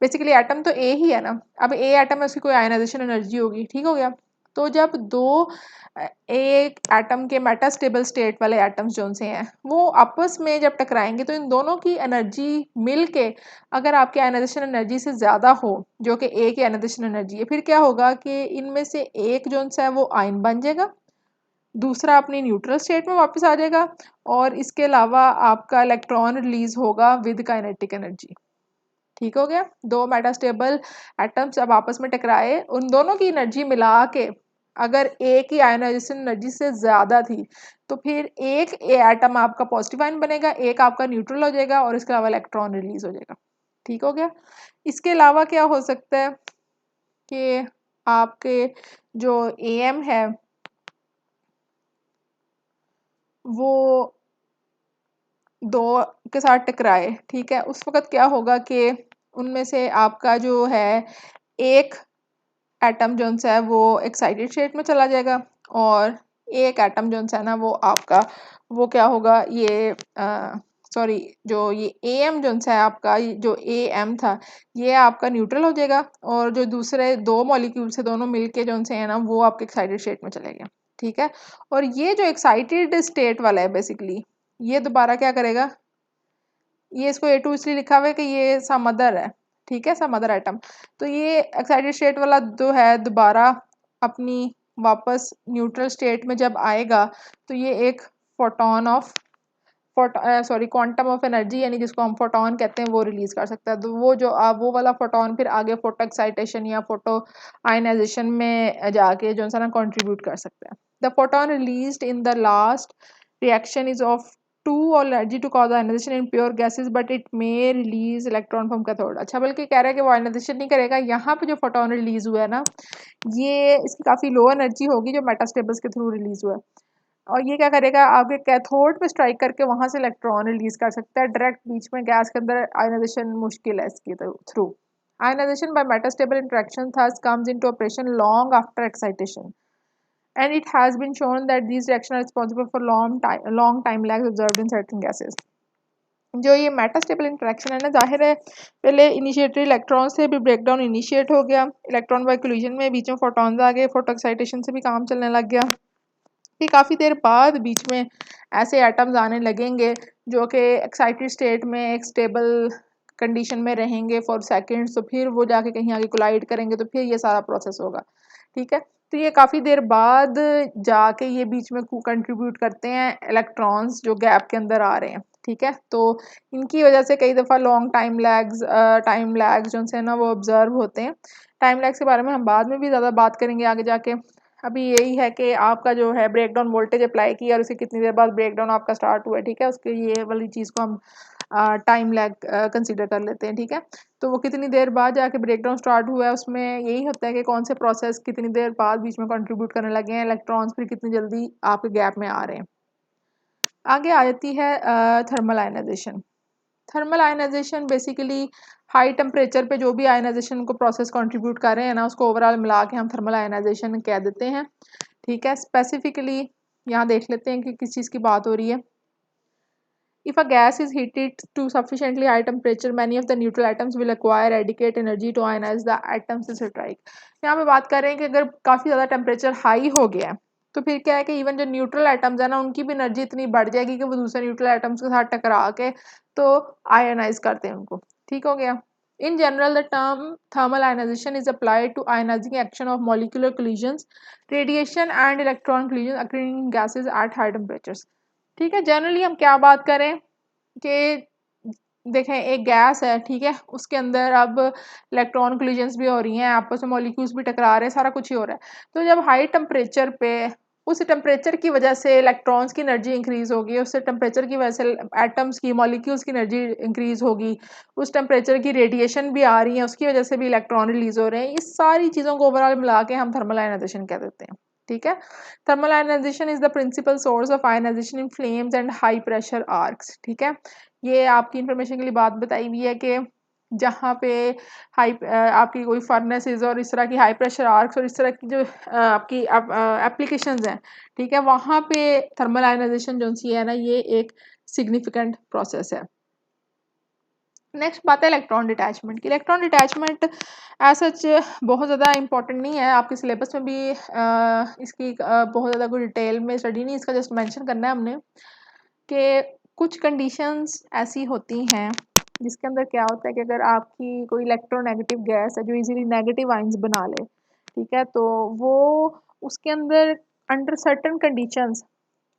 बेसिकली एटम तो ए ही है ना, अब ए एटम है, उसकी कोई आयनाइजेशन एनर्जी होगी। ठीक हो गया, तो जब दो एक एटम के मेटास्टेबल स्टेट वाले एटम्स जो से हैं वो आपस में जब टकराएंगे तो इन दोनों की एनर्जी मिल के अगर आपकी आयनाइजेशन एनर्जी से ज़्यादा हो, जो कि एक ही आयनाइजेशन एनर्जी है, फिर क्या होगा कि इनमें से एक जो है वो आयन बन जाएगा, दूसरा अपनी न्यूट्रल स्टेट में वापस आ जाएगा और इसके अलावा आपका इलेक्ट्रॉन रिलीज होगा विद काइनेटिक एनर्जी। ठीक हो गया। दो मेटास्टेबल एटम्स अब आपस में टकराए, उन दोनों की एनर्जी मिला के अगर एक ही आयनाइजेशन एनर्जी से ज़्यादा थी तो फिर एक एटम आपका पॉजिटिव आयन बनेगा, एक आपका न्यूट्रल हो जाएगा और इसके अलावा इलेक्ट्रॉन रिलीज हो जाएगा। ठीक हो गया। इसके अलावा क्या हो सकता है कि आपके जो एम है वो दो के साथ टकराए, ठीक है, उस वक्त क्या होगा कि उनमें से आपका जो है एक एटम जो है वो एक्साइटेड स्टेट में चला जाएगा और एक एटम जो है ना वो आपका वो क्या होगा, ये सॉरी, जो ये ए एम जो है आपका, जो ए एम था ये आपका न्यूट्रल हो जाएगा और जो दूसरे दो मॉलिक्यूल से दोनों मिलके जो है ना वो आपके एक्साइटेड स्टेट में चले गए। ठीक है। और ये जो एक्साइटेड स्टेट वाला है बेसिकली ये दोबारा क्या करेगा, ये इसको A2 इसलिए लिखा हुआ है कि ये सम अदर है, ठीक है, सम अदर आइटम। तो ये एक्साइटेड स्टेट वाला जो है दोबारा अपनी वापस न्यूट्रल स्टेट में जब आएगा तो ये एक photon of quantum of energy यानी जिसको हम फोटोन कहते हैं वो रिलीज कर सकता है। तो वो जो वो वाला फोटोन फिर आगे फोटो एक्साइटेशन या फोटो आयनाइजेशन में जाके जो है ना कंट्रीब्यूट कर सकता है। The photon released in the last reaction is of too or energy to cause ionisation in pure gases but it may release electron from cathode. अच्छा, बल्कि कह रहा है कि वो आयनाइजेशन नहीं करेगा, यहाँ पे जो फोटोन रिलीज हुआ है ना ये इसकी काफ़ी लो एनर्जी होगी जो मेटास्टेबल्स के थ्रू रिलीज हुआ है और ये क्या करेगा आपके कैथोड पे स्ट्राइक करके वहां से इलेक्ट्रॉन रिलीज कर सकता है डायरेक्ट बीच में गैस के अंदर। आयनाइजेशन मुश्किल है इसके थ्रू। Ionization by metastable interaction thus comes into operation long after excitation and it has been shown that these reactions are responsible for long time lags observed in certain gases। जो ये मेटास्टेबल इंटरेक्शन है ना, जाहिर है पहले इनिशिएटरी इलेक्ट्रॉन से भी ब्रेकडाउन इनिशिएट हो गया, इलेक्ट्रॉन बाय कोलिजन में बीच में फोटॉन्स आ गए, फोटो एक्साइटेशन से भी काम चलने लग गया। फिर काफ़ी देर बाद बीच में ऐसे एटम्स आने लगेंगे जो कि एक्साइटेड स्टेट में एक स्टेबल कंडीशन में रहेंगे फॉर सेकंड्स, तो फिर वो जाके कहीं आगे कोलाइड करेंगे तो फिर ये सारा प्रोसेस होगा। ठीक है। तो ये काफ़ी देर बाद जाके ये बीच में कंट्रीब्यूट करते हैं इलेक्ट्रॉन्स जो गैप के अंदर आ रहे हैं। ठीक है। तो इनकी वजह से कई दफ़ा लॉन्ग टाइम लैग्स जो है ना वो ऑब्जर्व होते हैं। टाइम लैग्स के बारे में हम बाद में भी ज़्यादा बात करेंगे आगे जाके। अभी यही है कि आपका जो है ब्रेकडाउन वोल्टेज अप्लाई किया और उसके कितनी देर बाद ब्रेकडाउन आपका स्टार्ट हुआ है। ठीक है। उसके ये वाली चीज़ को हम टाइम लैग कंसीडर कर लेते हैं। ठीक है। तो वो कितनी देर बाद जाके ब्रेकडाउन स्टार्ट हुआ है उसमें यही होता है कि कौन से प्रोसेस कितनी देर बाद बीच में कंट्रीब्यूट करने लगे हैं, इलेक्ट्रॉन्स फिर कितनी जल्दी आपके गैप में आ रहे हैं। आगे आ जाती है thermal ionization. Thermal ionization basically high temperature पे जो भी आयनाइजेशन को प्रोसेस कंट्रीब्यूट कर रहे हैं ना उसको ओवरऑल मिला के हम थर्मल आयनाइजेशन कह देते हैं। ठीक है। स्पेसिफिकली यहाँ देख लेते हैं कि किस चीज़ की बात हो रही है। If a gas is heated to sufficiently high temperature, many of the neutral atoms will acquire adequate energy to ionize the atoms से strike। यहाँ पे बात कर रहे हैं कि अगर काफ़ी ज़्यादा टेम्परेचर हाई हो गया है तो फिर क्या है कि इवन जो न्यूट्रल एटम्स है ना उनकी भी एनर्जी इतनी बढ़ जाएगी कि वो दूसरे न्यूट्रल एटम्स के साथ टकरा के तो आयोनाइज करते हैं उनको। ठीक हो गया। In general, the term thermal ionization is applied to ionizing action of molecular collisions, radiation and electron collisions occurring in gases at high temperatures। ठीक है। जनरली हम क्या बात करें कि देखें एक गैस है, ठीक है, उसके अंदर अब इलेक्ट्रॉन कोलिजन्स भी हो रही हैं, आपस में मॉलिक्यूल्स भी टकरा रहे हैं, सारा कुछ ही हो रहा है। तो जब हाई टेम्परेचर पे उस टेम्परेचर की वजह से इलेक्ट्रॉन्स की एनर्जी इंक्रीज होगी, उस टेम्परेचर की वजह से एटम्स की मॉलिक्यूल्स की एनर्जी इंक्रीज होगी, उस टेम्परेचर की रेडिएशन भी आ रही है उसकी वजह से भी इलेक्ट्रॉन रिलीज हो रहे हैं। इस सारी चीज़ों को ओवरऑल मिला के हम थर्मल आयनाइजेशन कह देते हैं। ठीक है। Thermal ionization is the principal source of ionization in flames and high pressure arcs. ठीक है। ये आपकी इंफॉर्मेशन के लिए बात बताई हुई है कि जहाँ पे आपकी कोई फर्नेसेस और इस तरह की हाई प्रेशर आर्क्स और इस तरह की जो आपकी एप्लीकेशंस हैं, ठीक है, वहाँ पे थर्मल आयनाइजेशन जो सी है ना ये एक सिग्निफिकेंट प्रोसेस है। नेक्स्ट बात है इलेक्ट्रॉन डिटैचमेंट की। इलेक्ट्रॉन डिटैचमेंट एज सच बहुत ज़्यादा इंपॉर्टेंट नहीं है, आपके सिलेबस में भी इसकी बहुत ज़्यादा कोई डिटेल में स्टडी नहीं, इसका जस्ट मेंशन करना है हमने कि कुछ कंडीशंस ऐसी होती हैं जिसके अंदर क्या होता है कि अगर आपकी कोई इलेक्ट्रोनेगेटिव गैस है जो इजीली नेगेटिव आइंस बना ले, ठीक है, तो वो उसके अंदर अंडर सर्टेन कंडीशंस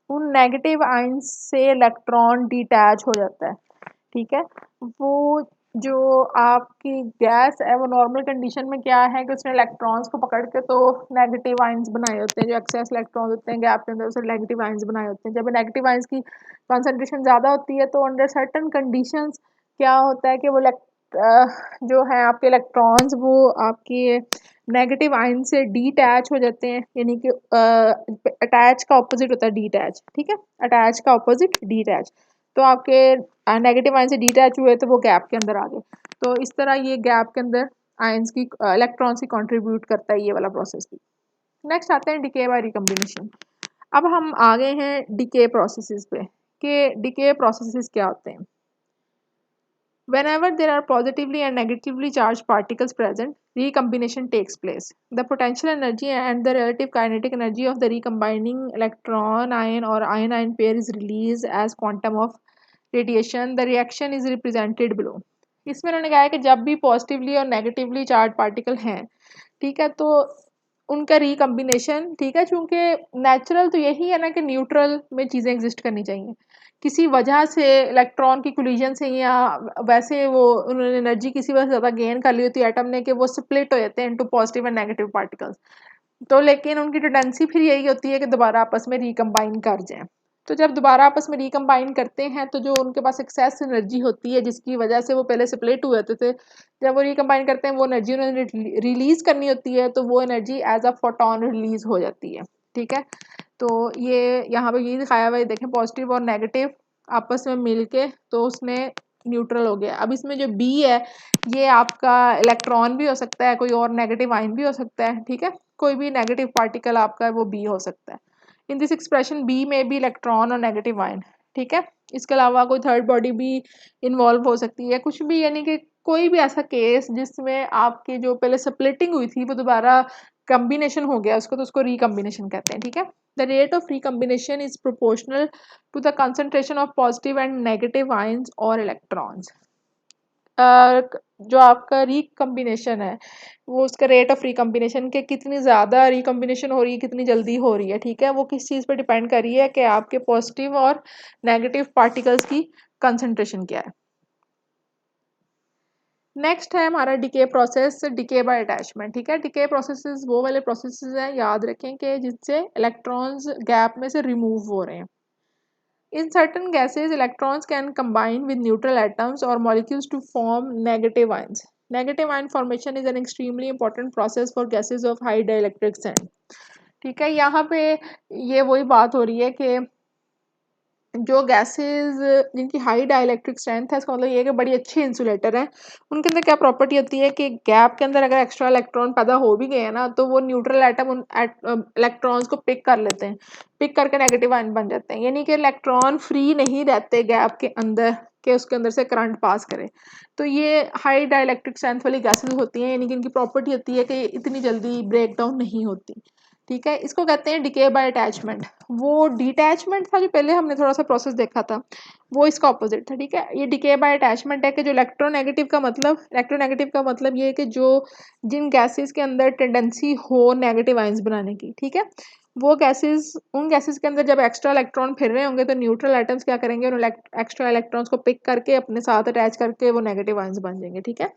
उन नेगेटिव आइंस से इलेक्ट्रॉन डिटैच हो जाता है, ठीक है। वो जो आपकी गैस है वो नॉर्मल कंडीशन में क्या है कि उसने इलेक्ट्रॉन्स को पकड़ के तो नेगेटिव आइंस बनाए होते हैं, जो एक्सेस इलेक्ट्रॉन्स होते हैं गैप के अंदर उसे नेगेटिव आइंस बनाए होते हैं। जब नेगेटिव आइंस की कॉन्सेंट्रेशन ज़्यादा होती है तो अंडर सर्टन कंडीशंस क्या होता है कि वो जो है आपके इलेक्ट्रॉन्स वो आपके नेगेटिव आयन से डीटैच हो जाते हैं, यानी कि अटैच का ऑपोजिट होता है डीटैच, ठीक है, अटैच का ऑपोजिट डीटैच। तो आपके नेगेटिव आयन से डीटैच हुए तो वो गैप के अंदर आ गए। तो इस तरह ये गैप के अंदर आयंस की इलेक्ट्रॉन्स की कंट्रीब्यूट करता है ये वाला प्रोसेस भी। नेक्स्ट आते हैं डिके बाय रिकम्बिनेशन। अब हम आ गए हैं डिके प्रोसेसेस पे कि डिके प्रोसेसेस क्या होते हैं। Whenever there are positively and negatively charged particles present, recombination takes place. The potential energy and the relative kinetic energy of the recombining electron ion or ion-ion pair is released as quantum of radiation. The reaction is represented below. इसमें उन्होंने कहा है कि जब भी पॉजिटिवली और नेगेटिवली चार्ज पार्टिकल हैं, ठीक है, तो उनका रिकम्बिनेशन, ठीक है, चूंकि नेचुरल तो यही है ना कि न्यूट्रल में चीज़ें एग्जिस्ट करनी चाहिए, किसी वजह से इलेक्ट्रॉन की कोलिजन से या वैसे वो उन्होंने एनर्जी किसी वजह से ज़्यादा गेन कर ली होती है एटम ने कि वो स्प्लिट हो जाते हैं into positive and negative particles. तो लेकिन उनकी टेंडेंसी फिर यही होती है कि दोबारा आपस में रिकम्बाइन कर जाएं। तो जब दोबारा आपस में रिकम्बाइन करते हैं तो जो उनके पास एक्सेस एनर्जी होती है जिसकी वजह से वो पहले स्प्लिट हुए थे, जब वो रिकम्बाइन करते हैं वो एनर्जी उन्हें रिलीज करनी होती है, तो वो energy as a photon release हो जाती है, ठीक है। तो ये यहाँ पे ये दिखाया हुआ है, देखें पॉजिटिव और नेगेटिव आपस में मिलके तो उसने न्यूट्रल हो गया। अब इसमें जो बी है ये आपका इलेक्ट्रॉन भी हो सकता है, कोई और नेगेटिव आयन भी हो सकता है, ठीक है, कोई भी नेगेटिव पार्टिकल आपका वो बी हो सकता है। इन दिस एक्सप्रेशन बी में भी इलेक्ट्रॉन और नेगेटिव आयन, ठीक है। इसके अलावा कोई थर्ड बॉडी भी इन्वॉल्व हो सकती है, कुछ भी, यानी कि कोई भी ऐसा केस जिसमें आपकी जो पहले स्प्लिटिंग हुई थी वो दोबारा कम्बिनेशन हो गया उसको, तो उसको रिकम्बिनेशन कहते हैं, ठीक है। The rate of recombination is proportional to the concentration of positive and negative ions और इलेक्ट्रॉन्स। जो आपका रिकम्बिनेशन है वो उसका रेट ऑफ रिकम्बिनेशन के कितनी ज़्यादा रिकम्बिनेशन हो रही है, कितनी जल्दी हो रही है, ठीक है, वो किस चीज़ पर डिपेंड कर रही है कि आपके पॉजिटिव और नेगेटिव पार्टिकल्स की कंसंट्रेशन क्या है। नेक्स्ट है हमारा decay process, decay by attachment, ठीक है। डिके प्रोसेसेस वो वाले प्रोसेसेस हैं, याद रखें कि जिससे इलेक्ट्रॉन्स गैप में से रिमूव हो रहे हैं। In certain gases, electrons can combine with neutral atoms or molecules to form negative ions. Negative ion formation is an extremely important process for gases of high dielectric strength. ठीक है, यहाँ पे ये वही बात हो रही है कि जो गैसेस जिनकी हाई डाइलेक्ट्रिक स्ट्रेंथ है, इसका मतलब ये है कि बड़ी अच्छी इंसुलेटर है। उनके अंदर क्या प्रॉपर्टी होती है कि गैप के अंदर अगर एक्स्ट्रा इलेक्ट्रॉन पैदा हो भी गए हैं ना, तो वो न्यूट्रल एटम उन इलेक्ट्रॉन्स को पिक कर लेते हैं, पिक करके नेगेटिव आयन बन जाते हैं, यानी कि इलेक्ट्रॉन फ्री नहीं रहते गैप के अंदर के उसके अंदर से करंट पास करे। तो ये हाई डाइलेक्ट्रिक स्ट्रेंथ वाली गैसेस होती हैं, यानी कि इनकी प्रॉपर्टी होती है कि इतनी जल्दी ब्रेक डाउन नहीं होती, ठीक है। इसको कहते हैं डिके बाय अटैचमेंट। वो डिटैचमेंट था जो पहले हमने थोड़ा सा प्रोसेस देखा था, वो इसका ऑपोजिट था, ठीक है। ये डिके बाय अटैचमेंट है कि जो इलेक्ट्रोनेगेटिव का मतलब ये है कि जो जिन गैसेस के अंदर टेंडेंसी हो नेगेटिव आयंस बनाने की, ठीक है, वो गैसेस, उन गैसेस के अंदर जब एक्स्ट्रा इलेक्ट्रॉन फिर रहे होंगे तो न्यूट्रल एटम्स क्या करेंगे, उन एक्स्ट्रा इलेक्ट्रॉन्स को पिक करके अपने साथ अटैच करके वो नेगेटिव आयंस बन जाएंगे, ठीक है।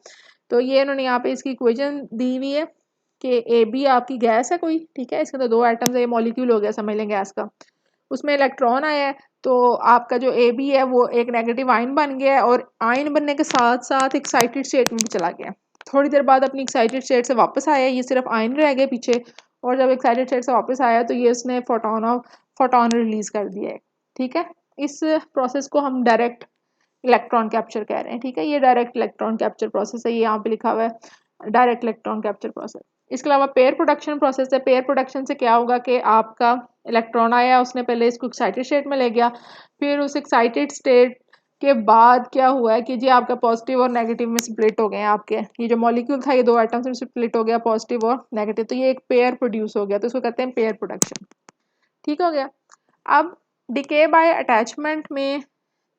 तो ये उन्होंने यहाँ पे इसकी इक्वेशन दी हुई है कि ए बी आपकी गैस है कोई, ठीक है, इसके अंदर दो एटम्स है, ये मॉलिक्यूल हो गया समझ लें गैस का, उसमें इलेक्ट्रॉन आया है, तो आपका जो ए बी है वो एक नेगेटिव आयन बन गया है और आयन बनने के साथ साथ एक्साइटेड स्टेट में भी चला गया। थोड़ी देर बाद अपनी एक्साइटेड स्टेट से वापस आया, ये सिर्फ आयन रह गए पीछे, और जब एक्साइटेड स्टेट से वापस आया तो ये उसने फोटोन रिलीज कर दिया है, ठीक है। इस प्रोसेस को हम डायरेक्ट इलेक्ट्रॉन कैप्चर कह रहे हैं, ठीक है, ये डायरेक्ट इलेक्ट्रॉन कैप्चर प्रोसेस है, ये यहाँ पे लिखा हुआ है डायरेक्ट इलेक्ट्रॉन कैप्चर प्रोसेस। इसके अलावा पेयर प्रोडक्शन प्रोसेस है। पेयर प्रोडक्शन से क्या होगा कि आपका इलेक्ट्रॉन आया, उसने पहले इसको एक्साइटेड स्टेट में ले गया, फिर उस एक्साइटेड स्टेट के बाद क्या हुआ है कि जी आपका पॉजिटिव और नेगेटिव में स्प्लिट हो गए हैं आपके, ये जो मॉलिक्यूल था ये दो एटम्स में स्प्लिट हो गया, पॉजिटिव और नेगेटिव, तो ये एक पेयर प्रोड्यूस हो गया, तो इसको कहते हैं पेयर प्रोडक्शन। ठीक हो गया। अब डिके बाय अटैचमेंट में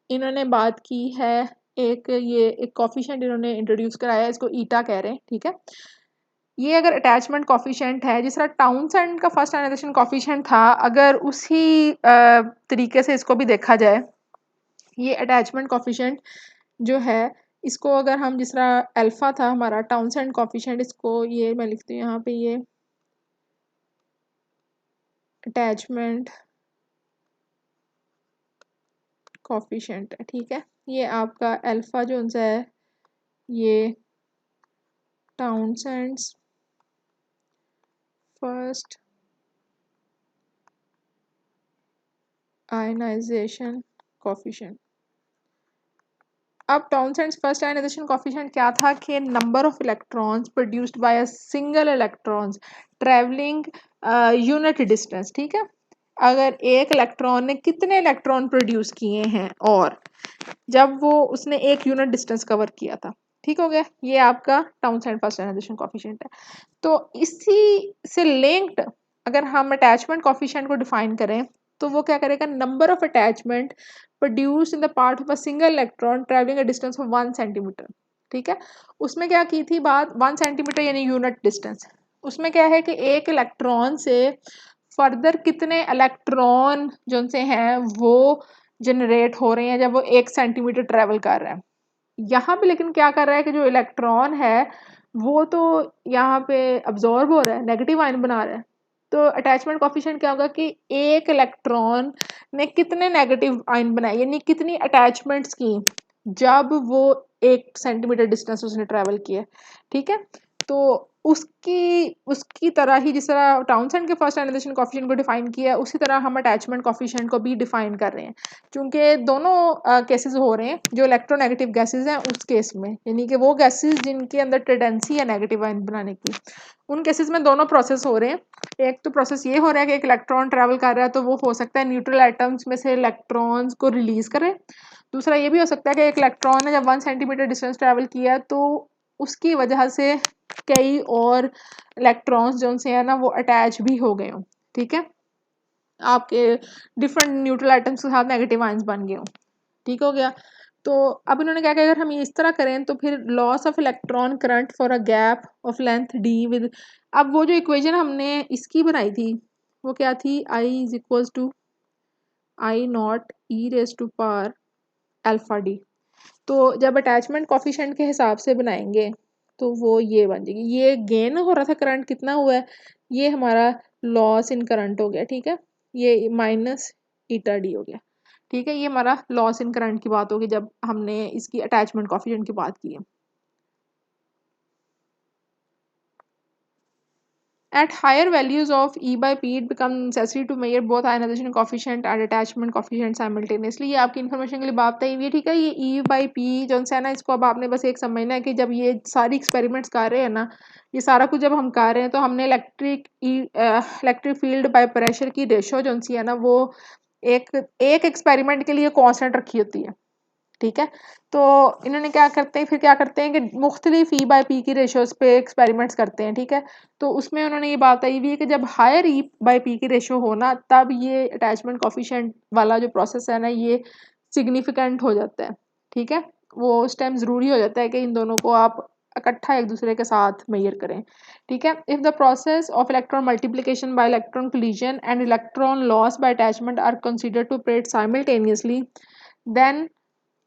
इन्होंने बात की है, ये एक कॉफिशिएंट इन्होंने इंट्रोड्यूस कराया है, इसको ईटा कह रहे हैं। ठीक है, ये अगर अटैचमेंट कॉफिशिएंट है, जिस तरह टाउनसेंड का फर्स्ट आयनाइजेशन कॉफिशिएंट था, अगर उसी तरीके से इसको भी देखा जाए, ये अटैचमेंट कॉफिशिएंट जो है, इसको अगर हम जिस तरह अल्फा था हमारा टाउनसेंड कॉफिशिएंट, इसको ये मैं लिखती हूँ यहाँ पे, ये अटैचमेंट कॉफिशिएंट है। ठीक है, ये आपका अल्फा जो उनसे है, ये टाउनसेंड्स फर्स्ट आयनाइजेशन कॉफिशिएंट। अब टाउनसेंड्स फर्स्ट आयनाइजेशन कॉफिशिएंट क्या था कि number of electrons produced by a single electrons travelling unit distance. ठीक है, अगर एक इलेक्ट्रॉन ने कितने इलेक्ट्रॉन प्रोड्यूस किए हैं और जब वो उसने एक यूनिट डिस्टेंस कवर किया था। ठीक हो गया, ये आपका टाउनसेंड फर्स्ट आयनाइजेशन कॉफिशिएंट है। तो इसी से लिंक्ड अगर हम अटैचमेंट कॉफिशिएंट को डिफाइन करें, तो वो क्या करेगा, number of attachment produce in the part of a single electron travelling a distance of 1 centimetre. ठीक है, उसमें क्या की थी बात, 1 सेंटीमीटर यानी यूनिट डिस्टेंस। उसमें क्या है कि एक इलेक्ट्रॉन से फर्दर कितने इलेक्ट्रॉन जो से हैं वो जनरेट हो रहे हैं जब वो 1 सेंटीमीटर ट्रेवल कर रहा है। यहाँ पे लेकिन क्या कर रहा है कि जो इलेक्ट्रॉन है वो तो यहाँ पे अब्जॉर्ब हो रहा है, नेगेटिव आयन बना रहा है। तो अटैचमेंट कॉफिशिएंट क्या होगा कि एक इलेक्ट्रॉन ने कितने नेगेटिव आयन बनाए, यानी कितनी अटैचमेंट्स की जब वो 1 सेंटीमीटर डिस्टेंस उसने ट्रेवल किया। ठीक है, तो उसकी उसकी तरह ही जिस तरह टाउनसेंड के फर्स्ट आयनाइजेशन कॉफिशिएंट को डिफाइन किया है, उसी तरह हम अटैचमेंट कॉफिशिएंट को भी डिफाइन कर रहे हैं, क्योंकि दोनों केसेस हो रहे हैं जो इलेक्ट्रोनेगेटिव गैसेज हैं उस केस में, यानी कि वो गैसेज जिनके अंदर टेंडेंसी है नेगेटिव आयन बनाने की, उन केसेस में दोनों प्रोसेस हो रहे हैं। एक तो प्रोसेस ये हो रहा है कि एक इलेक्ट्रॉन ट्रैवल कर रहा है, तो वो हो सकता है न्यूट्रल एटम्स में से इलेक्ट्रॉन्स को रिलीज करे। दूसरा ये भी हो सकता है कि एक इलेक्ट्रॉन ने जब 1 सेंटीमीटर डिस्टेंस ट्रैवल किया तो उसकी वजह से कई और इलेक्ट्रॉन्स जो से है ना वो अटैच भी हो गए हों। ठीक है, आपके डिफरेंट न्यूट्रल आइटम्स के साथ नेगेटिव आयंस बन गए हों। ठीक हो गया। तो अब इन्होंने क्या किया, अगर हम इस तरह करें तो फिर loss of electron current for a gap of length D with, अब वो जो इक्वेशन हमने इसकी बनाई थी वो क्या थी, I is equals to I nought e raise to power alpha d. तो जब अटैचमेंट कॉफिशिएंट के हिसाब से बनाएंगे तो वो ये बन जाएगी, ये गेन हो रहा था करंट कितना हुआ है, ये हमारा लॉस इन करंट हो गया। ठीक है, ये माइनस ईटा डी हो गया। ठीक है, ये हमारा लॉस इन करंट की बात होगी जब हमने इसकी अटैचमेंट कॉफिशिएंट की बात की है। At higher values of E by P, it becomes necessary to measure both ionization coefficient and attachment coefficient simultaneously। ये आपकी इन्फॉर्मेशन के लिए बात है ये। ठीक है, ये E by P जो है ना, इसको अब आपने बस एक समझना है कि जब ये सारी एक्सपेरिमेंट्स कर रहे हैं ना, ये सारा कुछ जब हम कर रहे हैं तो हमने इलेक्ट्रिक फील्ड बाय प्रेशर की रेशो जो है ना वो एक एक एक्सपेरिमेंट के लिए कांस्टेंट रखी होती है। ठीक है, तो इन्होंने क्या करते हैं, फिर क्या करते हैं कि मुख्तलिफ ई बाई पी की रेशोज पे एक्सपेरिमेंट्स करते हैं। ठीक है, तो उसमें उन्होंने ये बात आई हुई है कि जब हायर ई बाई पी की रेशो हो ना, तब ये अटैचमेंट कॉफिशिएंट वाला जो प्रोसेस है ना ये सिग्निफिकेंट हो जाता है। ठीक है, वो उस टाइम ज़रूरी हो जाता है कि इन दोनों को आप इकट्ठा एक दूसरे के साथ मेजर करें। ठीक है, if the process of electron multiplication by electron collision and electron loss by attachment are considered to operate simultaneously, then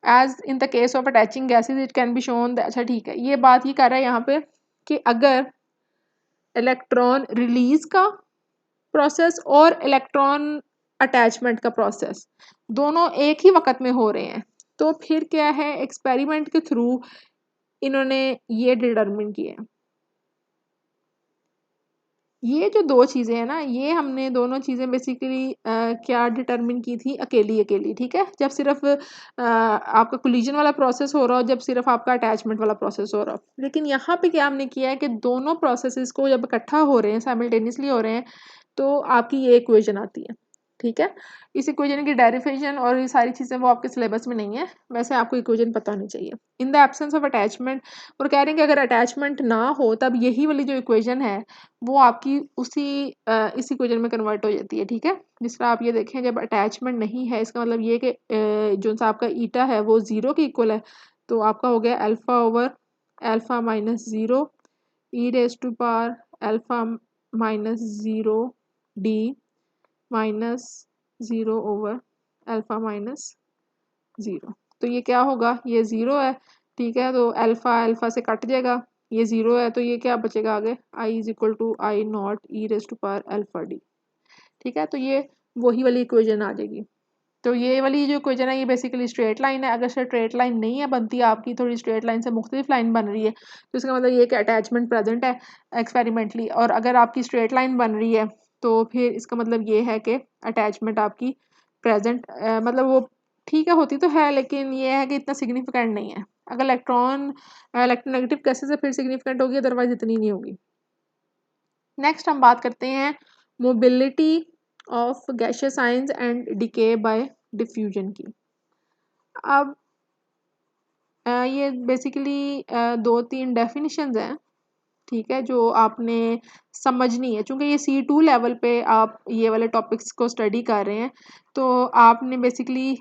as in the case of attaching gases it can be shown. अच्छा ठीक है, ये बात ये कर रहा है यहाँ पे कि अगर इलेक्ट्रॉन रिलीज का प्रोसेस और इलेक्ट्रॉन अटैचमेंट का प्रोसेस दोनों एक ही वक्त में हो रहे हैं, तो फिर क्या है, एक्सपेरिमेंट के थ्रू इन्होंने ये डिटरमिन किया है। ये जो दो चीज़ें हैं ना, ये हमने दोनों चीज़ें बेसिकली क्या डिटरमिन की थी, अकेली अकेली। ठीक है, जब सिर्फ आपका कोलिजन वाला प्रोसेस हो रहा हो, जब सिर्फ आपका अटैचमेंट वाला प्रोसेस हो रहा हो। लेकिन यहाँ पे क्या हमने किया है कि दोनों प्रोसेसेस को जब इकट्ठा हो रहे हैं, साइमल्टेनियसली हो रहे हैं, तो आपकी ये इक्वेशन आती है। ठीक है। इस इक्वेशन की डेरिवेशन और ये सारी चीज़ें वो आपके सिलेबस में नहीं है, वैसे आपको इक्वेशन पता होनी चाहिए। In the absence of attachment, और कह रहे हैं कि अगर अटैचमेंट ना हो तब यही वाली जो इक्वेशन है वो आपकी उसी इस इक्वेशन में कन्वर्ट हो जाती है। ठीक है, जिस तरह आप ये देखें जब अटैचमेंट नहीं है इसका मतलब ये कि जो सा आपका ईटा है वो ज़ीरो के इक्वल है, तो आपका हो गया alpha over alpha minus zero e raise to power alpha minus zero d minus zero over alpha minus zero. तो ये क्या होगा, ये ज़ीरो है। ठीक है, तो अल्फ़ा अल्फ़ा से कट जाएगा, ये ज़ीरो है तो ये क्या बचेगा आगे, I is equal to I nought e raise to power alpha d. ठीक है, तो ये वही वाली इक्वेशन आ जाएगी। तो ये वाली जो इक्वेशन है ये बेसिकली स्ट्रेट लाइन है। अगर स्ट्रेट लाइन नहीं है बनती आपकी, थोड़ी स्ट्रेट लाइन से मुख्तलिफ लाइन बन रही है, तो इसका मतलब ये कि अटैचमेंट प्रेजेंट है एक्सपेरिमेंटली। और अगर आपकी स्ट्रेट लाइन बन रही है तो फिर इसका मतलब ये है कि अटैचमेंट आपकी प्रेजेंट, मतलब वो ठीक है होती तो है लेकिन ये है कि इतना सिग्निफिकेंट नहीं है। अगर इलेक्ट्रोनेगेटिव कैसे से फिर सिग्निफिकेंट होगी, अदरवाइज इतनी नहीं होगी। नेक्स्ट हम बात करते हैं mobility of gaseous ions and decay bye diffusion की। अब ये बेसिकली दो तीन डेफिनेशंस हैं, ठीक है, जो आपने समझनी है। चूँकि ये C2 लेवल पे आप ये वाले टॉपिक्स को स्टडी कर रहे हैं, तो आपने बेसिकली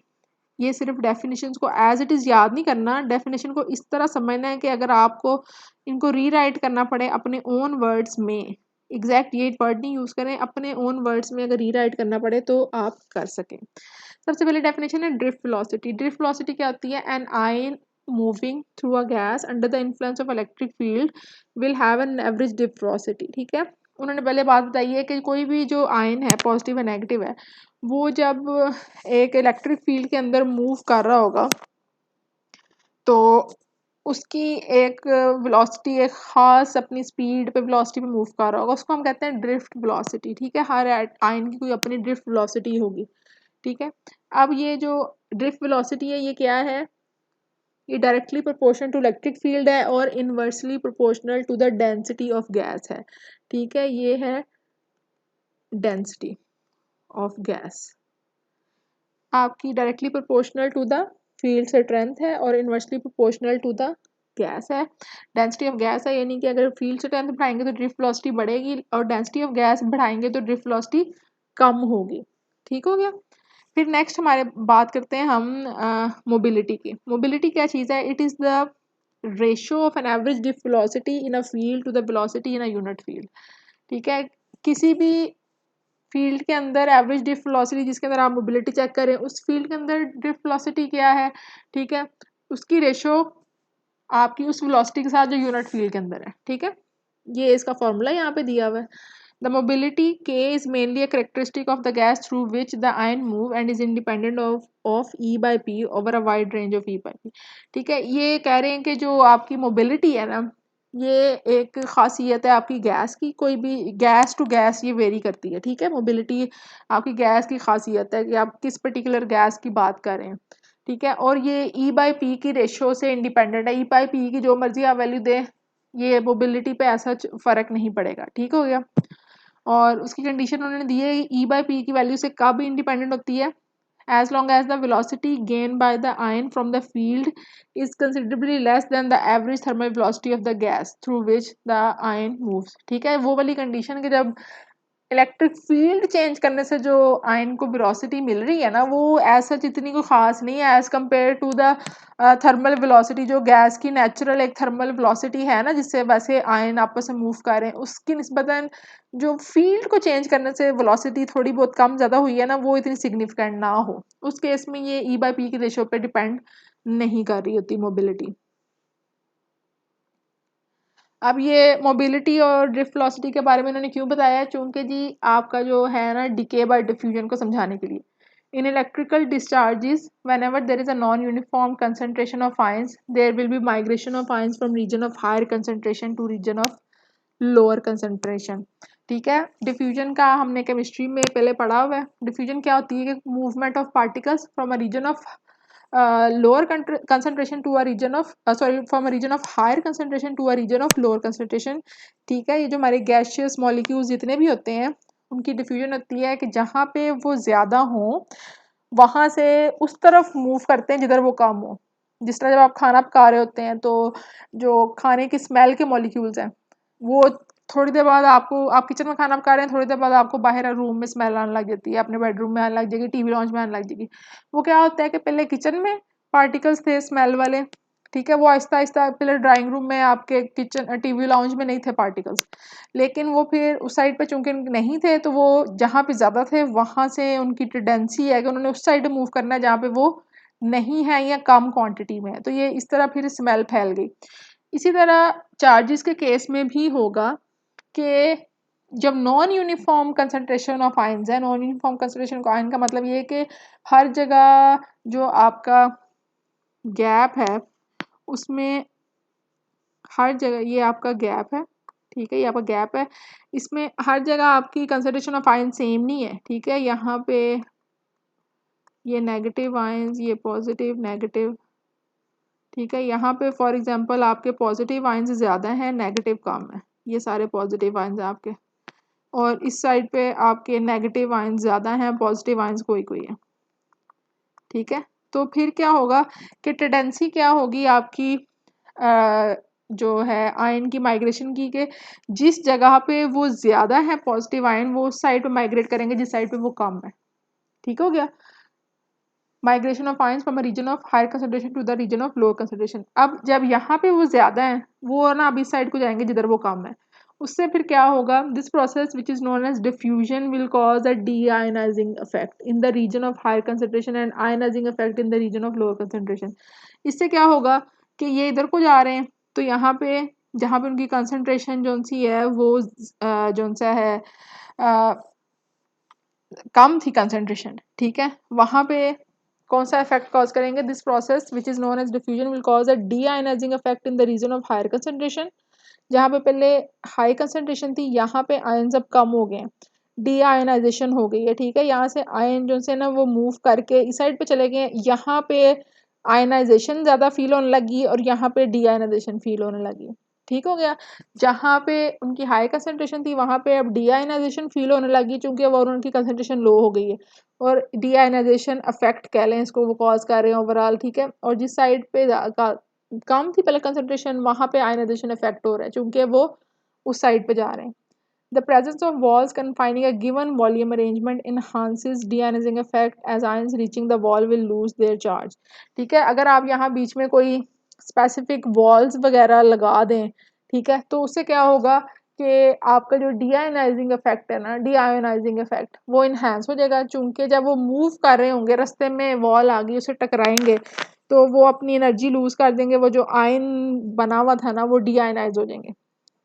ये सिर्फ डेफिनेशंस को एज इट इज़ याद नहीं करना, डेफिनेशन को इस तरह समझना है कि अगर आपको इनको रीराइट करना पड़े अपने ओन वर्ड्स में, एग्जैक्ट ये वर्ड नहीं यूज़ करें, अपने ओन वर्ड्स में अगर रीराइट करना पड़े तो आप कर सकें। सबसे पहले डेफिनेशन है ड्रिफ्ट वेलोसिटी। ड्रिफ्ट वेलोसिटी क्या होती है, an ion moving through a gas under the influence of electric field will have an average drift velocity. ठीक है, उन्होंने पहले बात बताई है कि कोई भी जो आयन है पॉजिटिव या नेगेटिव है, वो जब एक इलेक्ट्रिक फील्ड के अंदर मूव कर रहा होगा तो उसकी एक वेलोसिटी, एक ख़ास अपनी स्पीड पे वेलोसिटी पे मूव कर रहा होगा, उसको हम कहते हैं ड्रिफ्ट वेलोसिटी। ठीक है, हर आयन की कोई अपनी ड्रिफ्ट वेलोसिटी होगी। ठीक है, अब ये जो ड्रिफ्ट वेलोसिटी है ये क्या है, ये directly proportional to electric field है और inversely proportional to the density of gas है। ठीक है, ये है डेंसिटी ऑफ गैस, आपकी directly proportional to the field strength है और inversely proportional to the gas है। डेंसिटी ऑफ गैस है, यानी कि अगर फील्ड स्ट्रेंथ बढ़ाएंगे तो ड्रिफ्ट वेलोसिटी बढ़ेगी और डेंसिटी ऑफ गैस बढ़ाएंगे तो ड्रिफ्ट वेलोसिटी कम होगी। ठीक हो गया। फिर नेक्स्ट हमारे बात करते हैं हम मोबिलिटी की। मोबिलिटी क्या चीज़ है, it is the ratio of an average drift velocity in a field to the velocity in a unit field. ठीक है, किसी भी फील्ड के अंदर एवरेज ड्रिफ्ट वेलोसिटी जिसके अंदर आप मोबिलिटी चेक करें, उस फील्ड के अंदर ड्रिफ्ट वेलोसिटी क्या है, ठीक है, उसकी रेशो आपकी उस वेलोसिटी के साथ जो यूनिट फील्ड के अंदर है। ठीक है, ये इसका फॉर्मूला यहाँ पे दिया हुआ है। The mobility K is mainly a characteristic of the gas through which the ion move and is independent of E by P over a wide range of E by P। ठीक है, ये कह रहे हैं कि जो आपकी मोबिलिटी है ना, ये एक खासियत है आपकी गैस की, कोई भी गैस टू गैस ये वेरी करती है। ठीक है, मोबिलिटी आपकी गैस की खासियत है कि आप किस पर्टिकुलर गैस की बात कर रहे हैं। ठीक है, और ये E by P की रेशो से इंडिपेंडेंट है। E by P की जो मर्जी आप वैल्यू दें, ये मोबिलिटी पे ऐसा फ़र्क नहीं पड़ेगा। ठीक हो गया। और उसकी कंडीशन उन्होंने दी है ई बाई पी की वैल्यू से कब इंडिपेंडेंट होती है, as long as the velocity gain by the ion from the field is considerably less than the average thermal velocity of the gas through which the ion moves. ठीक है, वो वाली कंडीशन कि जब इलेक्ट्रिक फील्ड चेंज करने से जो आयन को वेलोसिटी मिल रही है ना, वो ऐसा जितनी कोई ख़ास नहीं है as compare to the thermal velocity, जो गैस की नेचुरल एक थर्मल वेलोसिटी है ना जिससे वैसे आयन आपस में मूव कर रहे हैं, उसकी निस्बतन जो फील्ड को चेंज करने से वेलोसिटी थोड़ी बहुत कम ज़्यादा हुई है ना, वो इतनी सिग्निफिकेंट ना हो, उस केस में ये ई बाई पी की रेशो पे डिपेंड नहीं कर रही होती मोबिलिटी। अब ये मोबिलिटी और ड्रिफ्ट वेलोसिटी के बारे में इन्होंने क्यों बताया है, चूँकि जी आपका जो है ना डिके बाय डिफ्यूजन को समझाने के लिए। In electrical discharges whenever there is a non uniform concentration of ions there will be migration of ions from region of higher concentration to region of lower concentration. ठीक है, डिफ्यूजन का हमने केमिस्ट्री में पहले पढ़ा हुआ है। डिफ्यूजन क्या होती है कि movement of particles from a region of lower concentration to a region of sorry from a region of higher concentration to a region of lower concentration। ठीक है, ये जो हमारे गैसियस मॉलिक्यूल्स जितने भी होते हैं उनकी डिफ्यूजन होती है कि जहाँ पे वो ज़्यादा हों, वहाँ से उस तरफ मूव करते हैं जिधर वो कम हो। जिस तरह जब आप खाना पका रहे होते हैं, तो जो खाने की स्मेल के मॉलिक्यूल्स हैं, वो थोड़ी देर बाद आपको, आप किचन में खाना पका रहे हैं, थोड़ी देर बाद आपको बाहर रूम में स्मेल आने लग जाती है, अपने बेडरूम में आने लग जाएगी, टीवी लॉन्च में आने लग जाएगी। वो क्या होता है कि पहले किचन में पार्टिकल्स थे स्मेल वाले, ठीक है, वो आहिस्ता आहिस्ता पहले ड्राइंग रूम में, आपके किचन टीवी लाउंज में नहीं थे पार्टिकल्स, लेकिन वो फिर उस साइड पे चूंकि नहीं थे, तो वो जहाँ पे ज़्यादा थे वहाँ से उनकी टेंडेंसी है कि उन्होंने उस साइड मूव करना है जहाँ पे वो नहीं है या कम क्वांटिटी में है, तो ये इस तरह फिर स्मेल फैल गई। इसी तरह चार्जेस के केस में भी होगा कि जब non uniform concentration of ions है, non uniform concentration of ion का मतलब ये है कि हर जगह जो आपका गैप है, उसमें हर जगह ये आपका गैप है, ठीक है, ये आपका गैप है, इसमें हर जगह आपकी कंसंट्रेशन ऑफ आयन सेम नहीं है, ठीक है। यहाँ पे ये नेगेटिव आयंस, ये पॉजिटिव नेगेटिव, ठीक है। यहाँ पे फॉर एग्जांपल आपके पॉजिटिव आयंस ज़्यादा हैं, नेगेटिव कम है, ये सारे पॉजिटिव आयंस आपके, और इस साइड पे आपके नेगेटिव आयंस ज़्यादा हैं, पॉजिटिव आयंस कोई कोई है, ठीक है। तो फिर क्या होगा कि टेंडेंसी क्या होगी आपकी जो है आयन की माइग्रेशन की, के जिस जगह पे वो ज़्यादा है पॉजिटिव आयन, वो उस साइड पे माइग्रेट करेंगे जिस साइड पे वो कम है, ठीक हो गया। Migration of ions from a region of higher concentration to the region of lower concentration. अब जब यहाँ पे वो ज़्यादा है, वो ना अभी इस साइड को जाएंगे जिधर वो कम है, उससे फिर क्या होगा, this process which is known as diffusion will cause a deionizing effect in the region of higher concentration and ionizing effect in the region of lower concentration. इससे क्या होगा कि ये इधर को जा रहे हैं, तो यहाँ पे जहाँ पे उनकी कंसंट्रेशन जो सी है वो जो सा है अ, कम थी कंसंट्रेशन, ठीक है, वहाँ पे कौन सा इफेक्ट कॉज करेंगे, this process which is known as diffusion will cause a deionizing effect in the region of higher concentration. जहाँ पे पहले हाई कंसंट्रेशन थी, यहाँ पे आयन अब कम हो गए, डी आयनाइजेशन हो गई है, ठीक है। यहाँ से आयन जो से ना वो मूव करके इस साइड पे चले गए, यहाँ पे आयनाइजेशन ज़्यादा फील होने लगी और यहाँ पे डी आयनाइजेशन फील होने लगी, ठीक हो गया। जहाँ पे उनकी हाई कंसंट्रेशन थी, वहाँ पे अब डी आयनाइजेशन फील होने लगी, चूंकि अब और उनकी कंसंट्रेशन लो हो गई है, और डी आयनाइजेशन अफेक्ट कह लें इसको, वो कॉज कर रहे हैं ओवरऑल, ठीक है। और जिस साइड पे कम थी पहले कंसंट्रेशन, वहाँ पे आयनाइजेशन इफेक्ट हो रहा है, चूंकि वो उस साइड पे जा रहे हैं। The presence of walls confining a given volume arrangement enhances deionizing effect as ions reaching the wall will lose their charge। ठीक है, अगर आप यहाँ बीच में कोई स्पेसिफिक वॉल्स वगैरह लगा दें, ठीक है, तो उससे क्या होगा कि आपका जो डीआयोनाइजिंग इफेक्ट है ना, डीआयोनाइजिंग इफेक्ट वो इन्हांस हो जाएगा, चूंकि जब वो मूव कर रहे होंगे, रास्ते में वॉल आ गई, उसे टकराएंगे, तो वो अपनी एनर्जी लूज कर देंगे, वो जो आयन बना हुआ था ना वो डीआयोनाइज हो जाएंगे,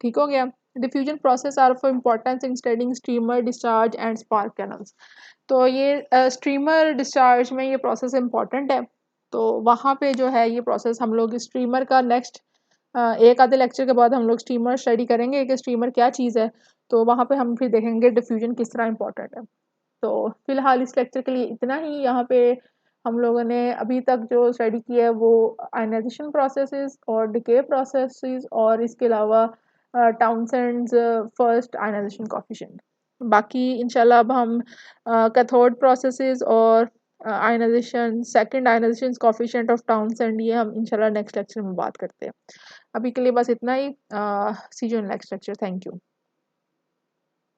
ठीक हो गया। Diffusion process are of importance in studying streamer discharge and spark channels. तो ये स्ट्रीमर डिस्चार्ज में ये प्रोसेस इम्पॉर्टेंट है, तो वहाँ पे जो है ये प्रोसेस हम लोग स्ट्रीमर का नेक्स्ट एक आधे लेक्चर के बाद हम लोग स्ट्रीमर स्टडी करेंगे कि स्ट्रीमर क्या चीज़ है, तो वहाँ पे हम फिर देखेंगे डिफ्यूजन किस तरह इम्पोर्टेंट है। तो फिलहाल इस लेक्चर के लिए इतना ही। यहाँ पे हम लोगों ने अभी तक जो स्टडी किया है वो आयनाइजेशन प्रोसेसेस और डिके प्रोसेसेस, और इसके अलावा टाउनसेंड्स फर्स्ट आयनाइजेशन कोफिशिएंट। बाकी इंशाल्लाह अब हम कैथोड प्रोसेसेस और ionization second ionization coefficient of Townsend, ये हम इंशाल्लाह नेक्स्ट लेक्चर में बात करते हैं। अभी के लिए बस इतना ही। See you in next lecture. Thank you.